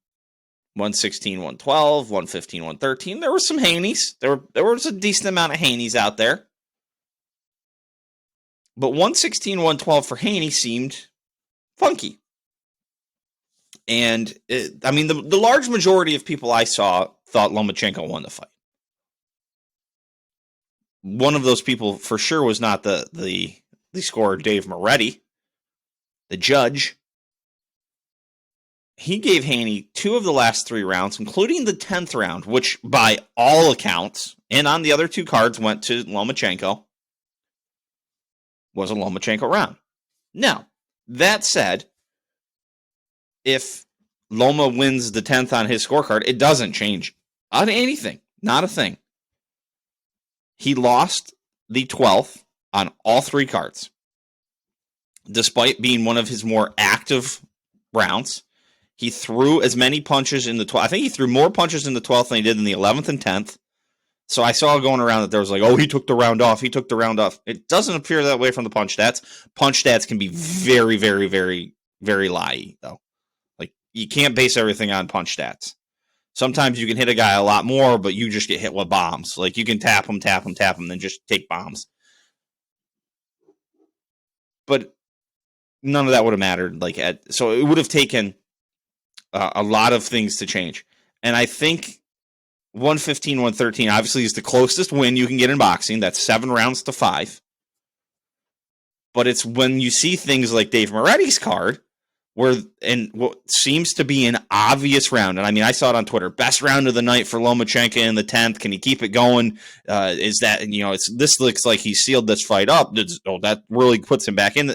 116-112, 115-113. There were some Haneys. There was a decent amount of Haneys out there. But 116-112 for Haney seemed funky. And, the large majority of people I saw thought Lomachenko won the fight. One of those people for sure was not the scorer, Dave Moretti, the judge. He gave Haney 2 of the last 3 rounds, including the 10th round, which by all accounts, and on the other 2 cards went to Lomachenko, was a Lomachenko round. Now, that said, if Loma wins the 10th on his scorecard, it doesn't change on anything. Not a thing. He lost the 12th on all 3 cards, despite being one of his more active rounds. He threw as many punches in the 12th. I think he threw more punches in the 12th than he did in the 11th and 10th. So I saw going around that there was like, oh, he took the round off. It doesn't appear that way from the punch stats. Punch stats can be very, very, very, very lie, though. Like, you can't base everything on punch stats. Sometimes you can hit a guy a lot more, but you just get hit with bombs. Like, you can tap him, then just take bombs. But none of that would have mattered. So it would have taken a lot of things to change. And I think 115-113 obviously is the closest win you can get in boxing. That's 7 rounds to 5. But it's when you see things like Dave Moretti's card, and what seems to be an obvious round. And I mean, I saw it on Twitter. Best round of the night for Lomachenko in the 10th. Can he keep it going? Is that, this looks like he sealed this fight up. That really puts him back in.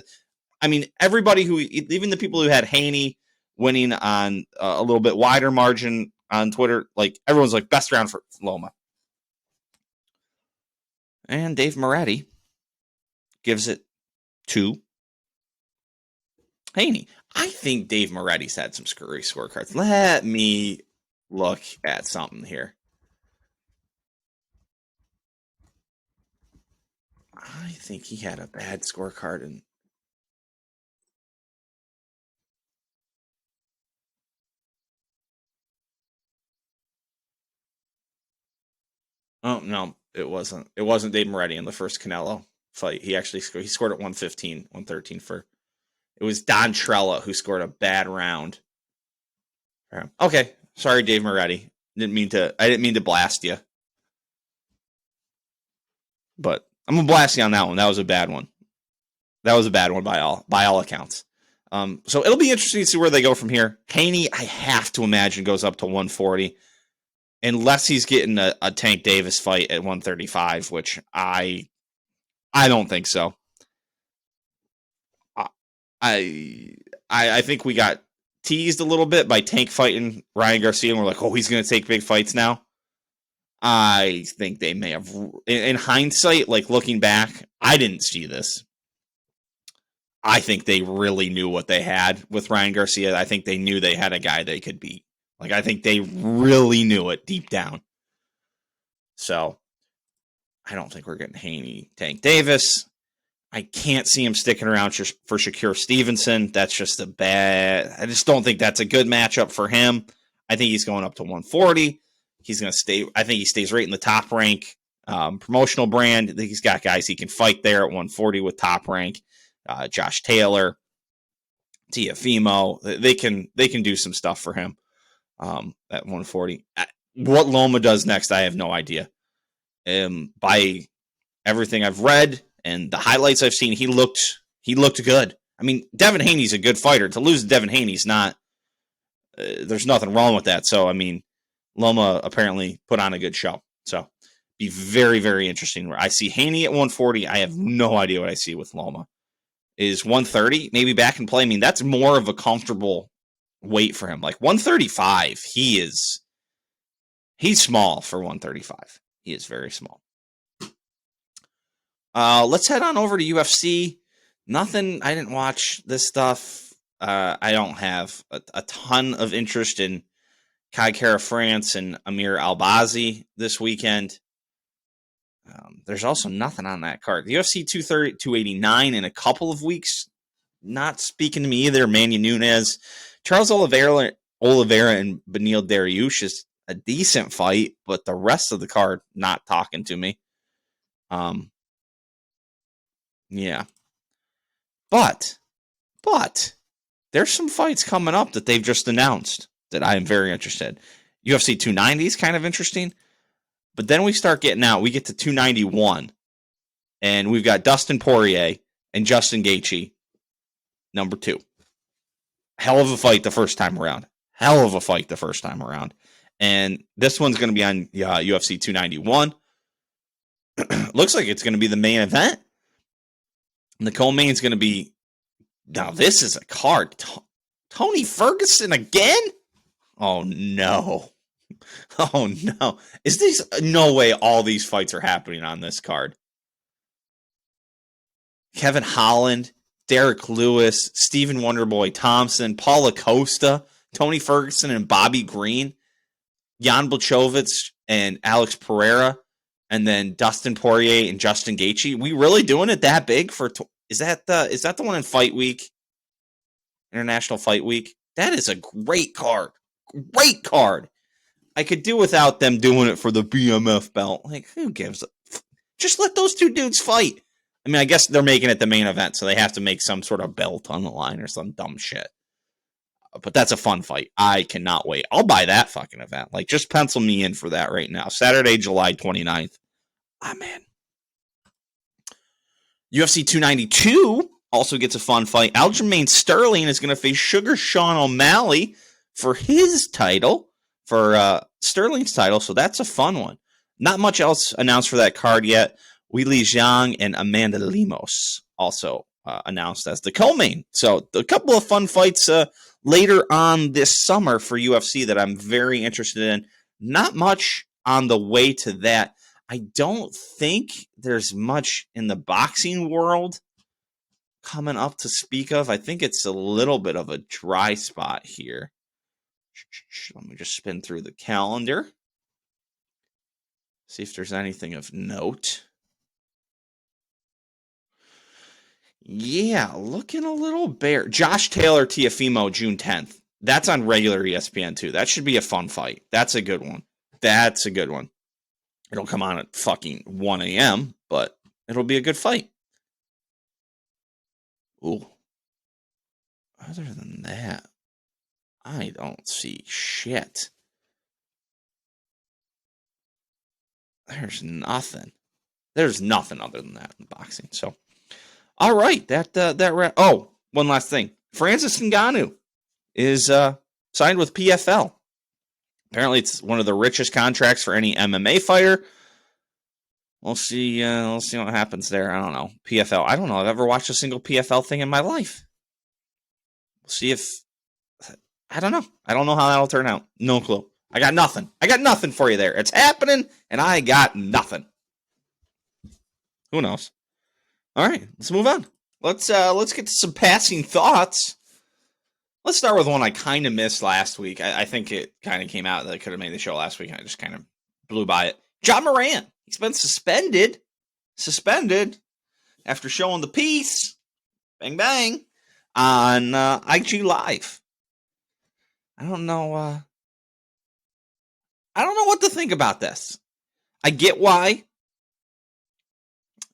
Everybody even the people who had Haney winning on a little bit wider margin on Twitter, like, everyone's like, best round for Loma. And Dave Moretti gives it to Haney. I think Dave Moretti's had some screwy scorecards. Let me look at something here. I think he had a bad scorecard in. Oh, no, it wasn't. It wasn't Dave Moretti in the first Canelo fight. He actually scored at 115, 113 for. It was Don Trella who scored a bad round. Okay, sorry, Dave Moretti. I didn't mean to blast you, but I'm gonna blast you on that one. That was a bad one. That was a bad one by all accounts. So it'll be interesting to see where they go from here. Haney, I have to imagine, goes up to 140. Unless he's getting a Tank Davis fight at 135, which I don't think so. I think we got teased a little bit by Tank fighting Ryan Garcia, and we're like, oh, he's going to take big fights now. I think they may have, in hindsight, like looking back, I didn't see this. I think they really knew what they had with Ryan Garcia. I think they knew they had a guy they could beat. Like, I think they really knew it deep down. So, I don't think we're getting Haney, Tank Davis. I can't see him sticking around for Shakur Stevenson. That's just I just don't think that's a good matchup for him. I think he's going up to 140. He's going to stay. I think he stays right in the top rank. Promotional brand. I think he's got guys he can fight there at 140 with top rank. Josh Taylor, Tiafimo. They can do some stuff for him at 140. What Loma does next, I have no idea. By everything I've read and the highlights I've seen, he looked good. I mean, Devin Haney's a good fighter. To lose Devin Haney's not. There's nothing wrong with that. So I mean, Loma apparently put on a good show. So be very, very interesting. Where I see Haney at 140. I have no idea what I see with Loma. Is 130 maybe back in play? I mean, that's more of a comfortable weight for him. Like 135, he's small for 135. He is very small. Let's head on over to UFC. Nothing. I didn't watch this stuff. I don't have a ton of interest in Kai Kara France and Amir Albazi this weekend. There's also nothing on that card. The UFC 230, 289 in a couple of weeks. Not speaking to me either. Manny Nunes, Charles Oliveira and Beneil Dariush is a decent fight, but the rest of the card not talking to me. Yeah. But there's some fights coming up that they've just announced that I am very interested. UFC 290 is kind of interesting. But then we start getting out. We get to 291. And we've got Dustin Poirier and Justin Gaethje, number 2. Hell of a fight the first time around. And this one's going to be on UFC 291. Looks like it's going to be the main event. And the co-main's going to be... Now, this is a card. Tony Ferguson again? Oh, no. Oh, no. Is this... No way all these fights are happening on this card. Kevin Holland, Derek Lewis, Stephen Wonderboy Thompson, Paulo Costa, Tony Ferguson and Bobby Green, Jan Blachowicz and Alex Pereira, and then Dustin Poirier and Justin Gaethje. We really doing it that big for... Is that the one in Fight Week? International Fight Week? That is a great card. Great card. I could do without them doing it for the BMF belt. Like, who gives a... Just let those two dudes fight. I mean, I guess they're making it the main event, so they have to make some sort of belt on the line or some dumb shit. But that's a fun fight. I cannot wait. I'll buy that fucking event. Like, just pencil me in for that right now. Saturday, July 29th. I'm in. UFC 292 also gets a fun fight. Aljamain Sterling is going to face Sugar Sean O'Malley for his title, for Sterling's title, so that's a fun one. Not much else announced for that card yet. Weili Zhang and Amanda Lemos also announced as the co-main. So a couple of fun fights later on this summer for UFC that I'm very interested in. Not much on the way to that. I don't think there's much in the boxing world coming up to speak of. I think it's a little bit of a dry spot here. Let me just spin through the calendar. See if there's anything of note. Yeah, looking a little bare. Josh Taylor, Tiafimo, June 10th. That's on regular ESPN too. That should be a fun fight. That's a good one. It'll come on at fucking 1 a.m., but it'll be a good fight. Ooh. Other than that, I don't see shit. There's nothing. There's nothing other than that in boxing. So, all right. Oh, one last thing. Francis Ngannou is signed with PFL. Apparently, it's one of the richest contracts for any MMA fighter. We'll see. We'll see what happens there. I don't know. PFL. I don't know. I've ever watched a single PFL thing in my life. We'll see if. I don't know. I don't know how that'll turn out. No clue. I got nothing. I got nothing for you there. It's happening, and I got nothing. Who knows? All right, let's move on. Let's get to some passing thoughts. Let's start with one I kind of missed last week. I think it kind of came out that I could have made the show last week, and I just kind of blew by it. John Moran. He's been suspended after showing the piece, bang bang, on IG Live. I don't know. I don't know what to think about this. I get why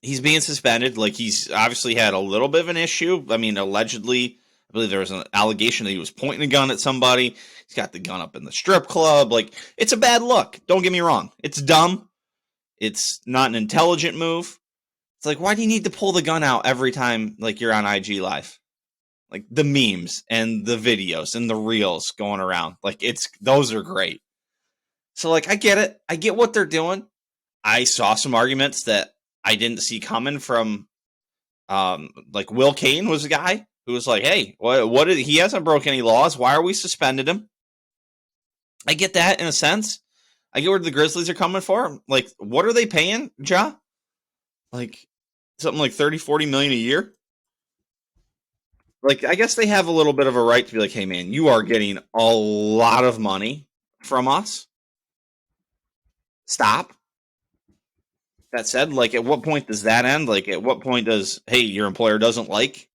he's being suspended. Like, he's obviously had a little bit of an issue. I mean, allegedly, I believe there was an allegation that he was pointing a gun at somebody. He's got the gun up in the strip club. Like, it's a bad look. Don't get me wrong. It's dumb. It's not an intelligent move. It's like, why do you need to pull the gun out every time, like, you're on IG Live? Like, the memes and the videos and the reels going around. Like, those are great. So, like, I get it. I get what they're doing. I saw some arguments that I didn't see coming from, like, Will Kane was a guy who was like, hey, he hasn't broke any laws. Why are we suspending him? I get that in a sense. I get where the Grizzlies are coming for. Like, what are they paying, Ja? Like, something like 30, 40 million a year? Like, I guess they have a little bit of a right to be like, hey, man, you are getting a lot of money from us. Stop. That said, like, at what point does that end? Like, at what point does, hey, your employer doesn't like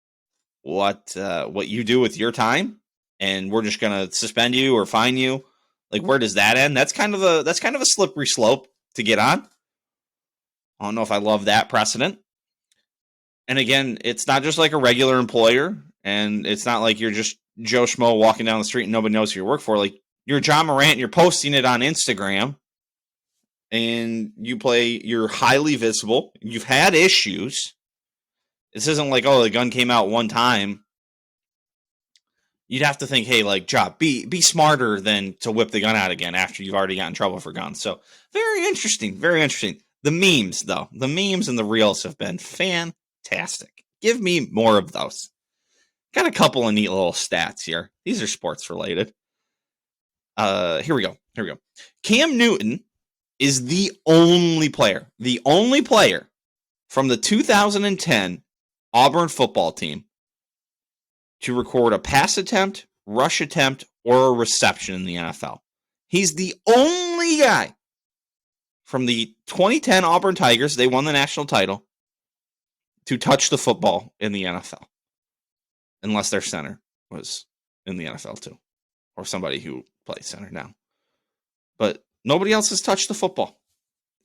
what you do with your time, and we're just gonna suspend you or fine you? Like, where does that end? That's kind of a slippery slope to get on. I don't know if I love that precedent. And again, it's not just like a regular employer, and it's not like you're just Joe Schmo walking down the street and nobody knows who you work for. Like, you're John Morant, and you're posting it on Instagram, and you're highly visible. You've had issues. This isn't like, oh, the gun came out one time. You'd have to think, hey, like, job, be smarter than to whip the gun out again after you've already got in trouble for guns. So very interesting, very interesting. The memes, though, the memes and the reels have been fantastic. Give me more of those. Got a couple of neat little stats here. These are sports related. Here we go. Cam Newton is the only player from the 2010 Auburn football team to record a pass attempt, rush attempt, or a reception in the NFL. He's the only guy from the 2010 Auburn Tigers, they won the national title, to touch the football in the NFL. Unless their center was in the NFL too, or somebody who plays center now. But nobody else has touched the football.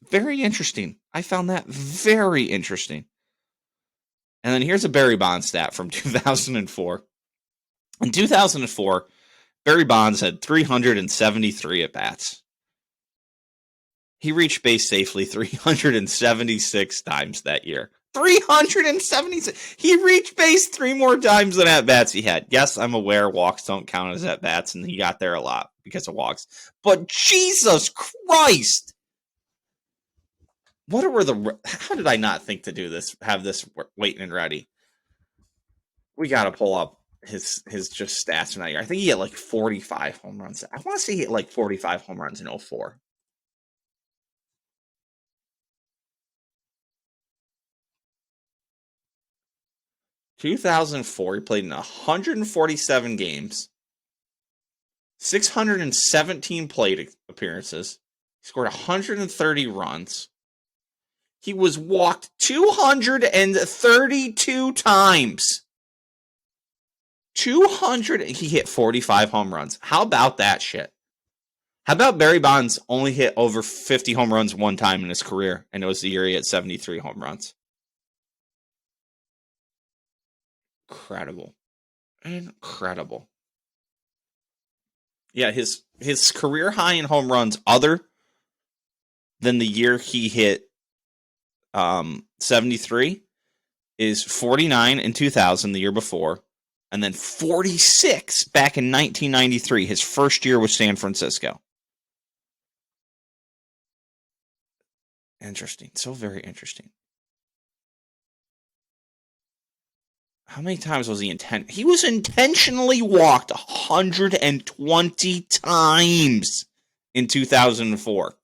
Very interesting. I found that very interesting. And then here's a Barry Bonds stat from 2004. In 2004, Barry Bonds had 373 at-bats. He reached base safely 376 times that year. 376. He reached base 3 more times than at-bats he had. Yes, I'm aware walks don't count as at-bats, and he got there a lot because of walks. But Jesus Christ! How did I not think to do this? Have this waiting and ready. We got to pull up his just stats from that year. I think he had like 45 home runs. I want to say he had like 45 home runs in 04. In 2004, he played in 147 games, 617 plate appearances. He scored 130 runs. He was walked 232 times. 200. He hit 45 home runs. How about that shit? How about Barry Bonds only hit over 50 home runs one time in his career, and it was the year he hit 73 home runs? Incredible. Yeah, his career high in home runs, other than the year he hit 73, is 49 in 2000, the year before, and then 46 back in 1993, his first year with San Francisco. Interesting. So very interesting. How many times was he He was intentionally walked 120 times in 2004.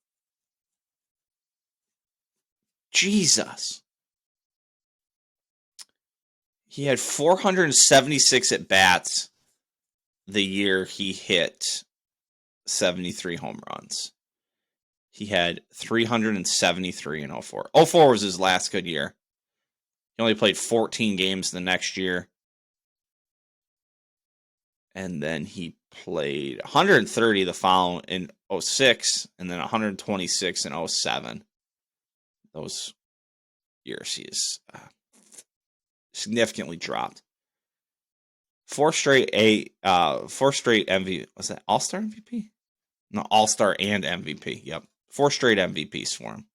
Jesus. He had 476 at-bats the year he hit 73 home runs. He had 373 in 04. 04 was his last good year. He only played 14 games the next year. And then he played 130 the following in 06, and then 126 in 07. Those years he is significantly dropped. Four straight MVP. Was that All-Star MVP? No, All-Star and MVP. Yep. 4 straight MVPs for him.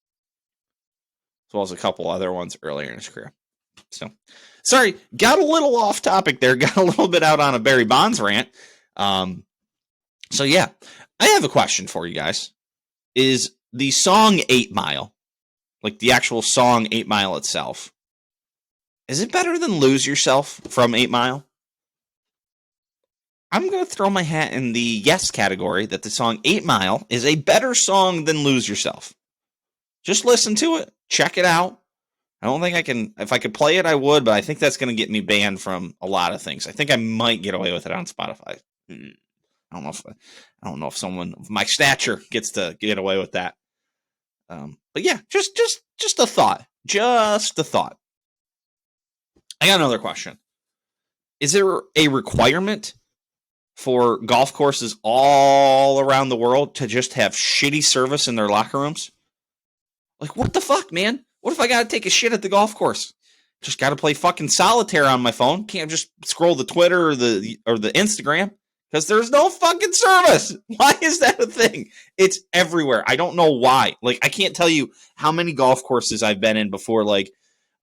As well as a couple other ones earlier in his career. So, sorry, got a little off topic there. Got a little bit out on a Barry Bonds rant. So yeah, I have a question for you guys. Is the song 8 Mile, like the actual song 8 Mile itself, is it better than Lose Yourself from 8 Mile? I'm going to throw my hat in the yes category that the song 8 Mile is a better song than Lose Yourself. Just listen to it. Check it out. I don't think I can, if I could play it, I would, but I think that's going to get me banned from a lot of things. I think I might get away with it on Spotify. I don't know if someone of my stature gets to get away with that. But yeah, just a thought. Just a thought. I got another question. Is there a requirement for golf courses all around the world to just have shitty service in their locker rooms? Like, what the fuck, man? What if I got to take a shit at the golf course? Just got to play fucking solitaire on my phone. Can't just scroll the Twitter or the Instagram because there's no fucking service. Why is that a thing? It's everywhere. I don't know why. Like, I can't tell you how many golf courses I've been in before, like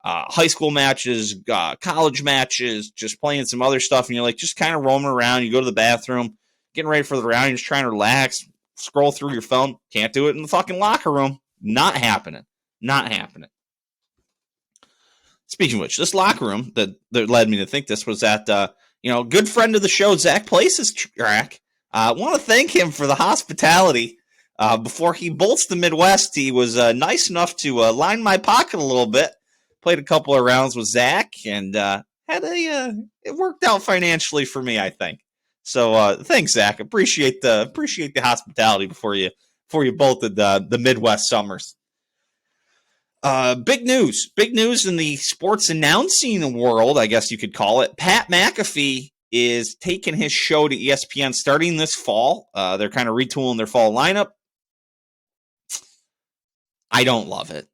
high school matches, college matches, just playing some other stuff. And you're like, just kind of roaming around. You go to the bathroom, getting ready for the round. You're just trying to relax, scroll through your phone. Can't do it in the fucking locker room. Not happening. Not happening. Speaking of which, this locker room that led me to think this was at, good friend of the show, Zach Place's track. I want to thank him for the hospitality. Before he bolts the Midwest, he was nice enough to line my pocket a little bit. Played a couple of rounds with Zach, and it worked out financially for me, I think. So thanks, Zach. Appreciate the hospitality before you bolted the Midwest summers. Big news in the sports announcing world, I guess you could call it. Pat McAfee is taking his show to ESPN starting this fall. They're kind of retooling their fall lineup. I don't love it.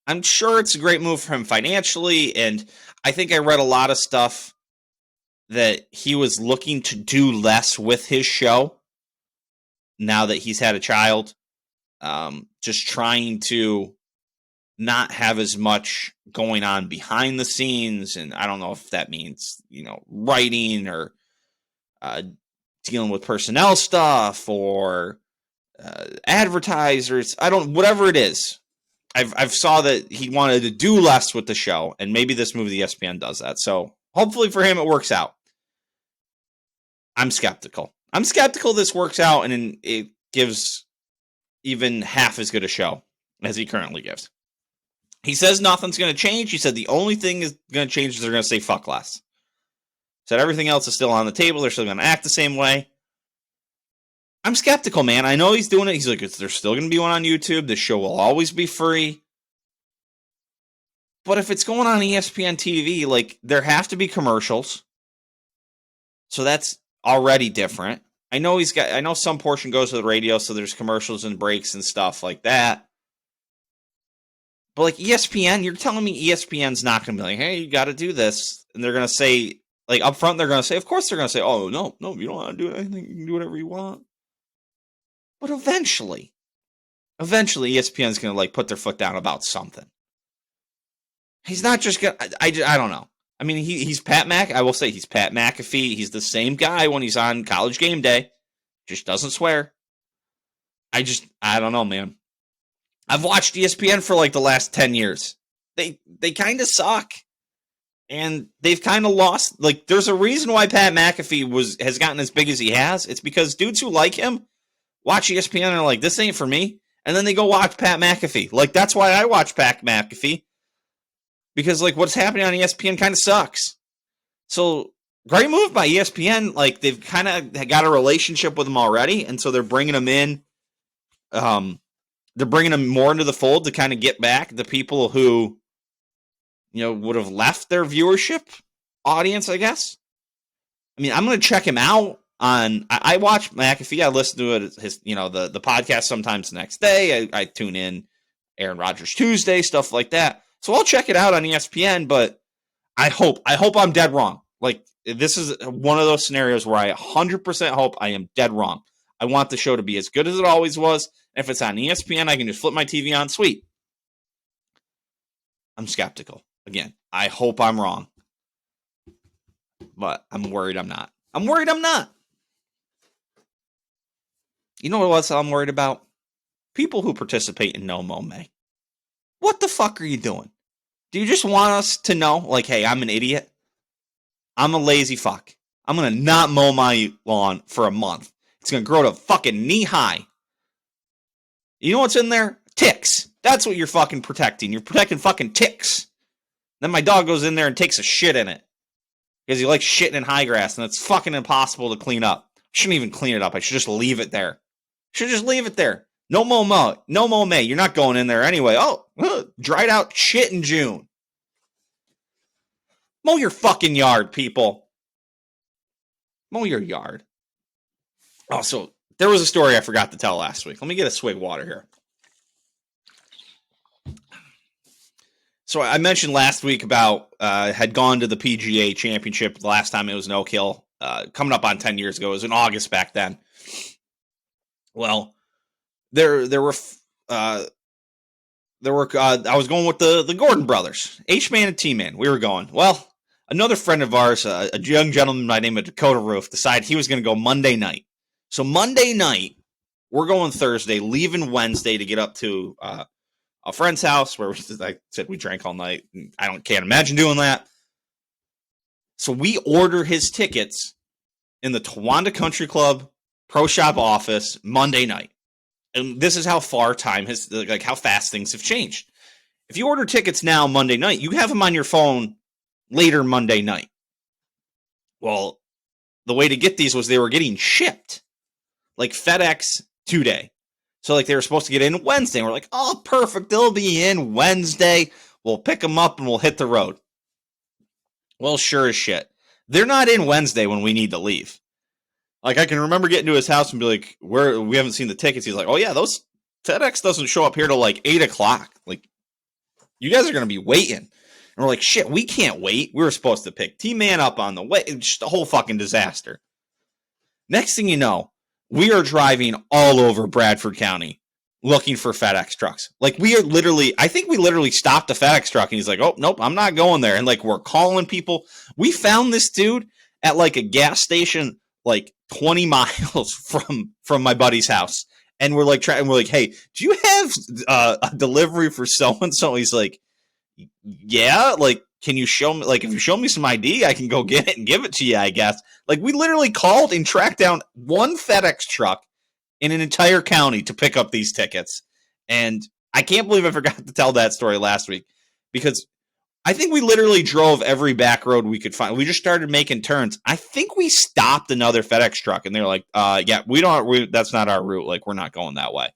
I'm sure it's a great move for him financially, and I think I read a lot of stuff that he was looking to do less with his show now that he's had a child. Just trying to not have as much going on behind the scenes. And I don't know if that means, writing or dealing with personnel stuff or advertisers. Whatever it is. I've saw that he wanted to do less with the show, and maybe this move, the ESPN, does that. So hopefully for him, it works out. I'm skeptical. This works out and it gives even half as good a show as he currently gives. He says nothing's going to change. He said the only thing is going to change is they're going to say fuck less. Said everything else is still on the table. They're still going to act the same way. I'm skeptical, man. I know he's doing it. He's like, there's still going to be one on YouTube. This show will always be free. But if it's going on ESPN TV, like, there have to be commercials. So that's already different. I know some portion goes to the radio, so there's commercials and breaks and stuff like that. But like ESPN, you're telling me ESPN's not going to be like, hey, you got to do this. And they're going to say, like, up front, they're going to say, of course they're going to say, oh, no, you don't want to do anything. You can do whatever you want. But eventually ESPN's going to, like, put their foot down about something. He's not just going to, I don't know. I mean, he's Pat I will say he's Pat McAfee. He's the same guy when he's on College Game Day. Just doesn't swear. I don't know, man. I've watched ESPN for like the last 10 years. They kind of suck. And they've kind of lost. Like, there's a reason why Pat McAfee has gotten as big as he has. It's because dudes who like him watch ESPN and are like, this ain't for me. And then they go watch Pat McAfee. Like, that's why I watch Pat McAfee. Because, like, what's happening on ESPN kind of sucks. So, great move by ESPN. Like, they've kind of got a relationship with him already. And so they're bringing him in. They're bringing him more into the fold to kind of get back the people who would have left their viewership audience, I guess. I mean, I'm going to check him out on. I watch McAfee. I listen to it. The podcast sometimes the next day. I tune in Aaron Rodgers Tuesday, stuff like that. So I'll check it out on ESPN. But I hope I'm dead wrong. Like, this is one of those scenarios where I 100% hope I am dead wrong. I want the show to be as good as it always was. If it's on ESPN, I can just flip my TV on. Sweet. I'm skeptical. Again, I hope I'm wrong. But I'm worried I'm not. You know what else I'm worried about? People who participate in No Mow May. What the fuck are you doing? Do you just want us to know, like, hey, I'm an idiot? I'm a lazy fuck. I'm going to not mow my lawn for a month. It's going to grow to fucking knee high. You know what's in there? Ticks. That's what you're fucking protecting. You're protecting fucking ticks. Then my dog goes in there and takes a shit in it. Because he likes shitting in high grass, and it's fucking impossible to clean up. I shouldn't even clean it up. I should just leave it there. No mow May. You're not going in there anyway. Oh, dried out shit in June. Mow your fucking yard, people. Mow your yard. Also, there was a story I forgot to tell last week. Let me get a swig of water here. So I mentioned last week about had gone to the PGA Championship the last time it was no kill. Coming up on 10 years ago. It was in August back then. Well, there were I was going with the Gordon brothers, H-Man and T-Man. We were going. Well, another friend of ours, a young gentleman by the name of Dakota Roof, decided he was going to go Monday night. So Monday night, we're going Thursday, leaving Wednesday to get up to a friend's house where I said we drank all night. Can't imagine doing that. So we order his tickets in the Towanda Country Club Pro Shop office Monday night. And this is how far time has, like, how fast things have changed. If you order tickets now Monday night, you have them on your phone later Monday night. Well, the way to get these was they were getting shipped. Like FedEx 2-day. So, like, they were supposed to get in Wednesday. And we're like, oh, perfect. They'll be in Wednesday. We'll pick them up and we'll hit the road. Well, sure as shit. They're not in Wednesday when we need to leave. Like, I can remember getting to his house and be like, we haven't seen the tickets. He's like, oh, yeah, those FedEx doesn't show up here till like 8 o'clock. Like, you guys are going to be waiting. And we're like, shit, we can't wait. We were supposed to pick T-Man up on the way. It's just a whole fucking disaster. Next thing you know, we are driving all over Bradford County looking for FedEx trucks. Like, I think we literally stopped the FedEx truck and he's like, oh, nope, I'm not going there. And like, we're calling people. We found this dude at like a gas station, like 20 miles from my buddy's house. And we're like, hey, do you have a delivery for so-and-so? He's like, yeah, like, can you show me, like, if you show me some ID, I can go get it and give it to you, I guess. Like, we literally called and tracked down one FedEx truck in an entire county to pick up these tickets. And I can't believe I forgot to tell that story last week, because I think we literally drove every back road we could find. We just started making turns. I think we stopped another FedEx truck and they're like, yeah, that's not our route. Like, we're not going that way.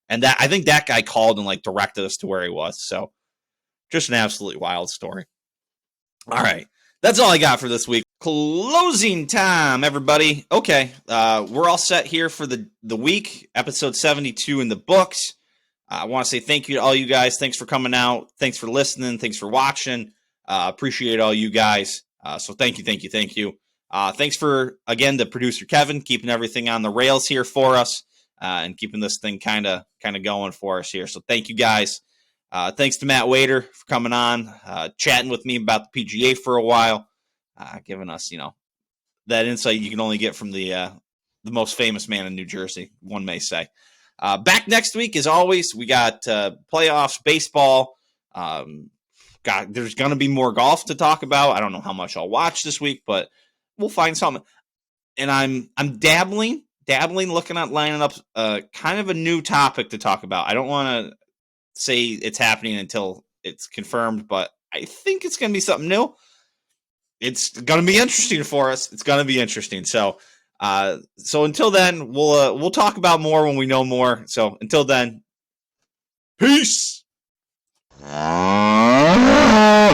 And I think that guy called and like directed us to where he was. So just an absolutely wild story. All right. That's all I got for this week. Closing time, everybody. Okay. We're all set here for the week. Episode 72 in the books. I want to say thank you to all you guys. Thanks for coming out. Thanks for listening. Thanks for watching. Appreciate all you guys. So thank you. Thanks for, again, the producer, Kevin, keeping everything on the rails here for us and keeping this thing kind of going for us here. So thank you, guys. Thanks to Matt Wiater for coming on, chatting with me about the PGA for a while, giving us, that insight you can only get from the most famous man in New Jersey, one may say. Back next week, as always, we got playoffs, baseball. There's going to be more golf to talk about. I don't know how much I'll watch this week, but we'll find something. And I'm dabbling, looking at lining up kind of a new topic to talk about. I don't want to say it's happening until it's confirmed, but I think it's going to be something new. It's going to be interesting for us. It's going to be interesting. So until then, we'll talk about more when we know more. So until then, peace. Ah!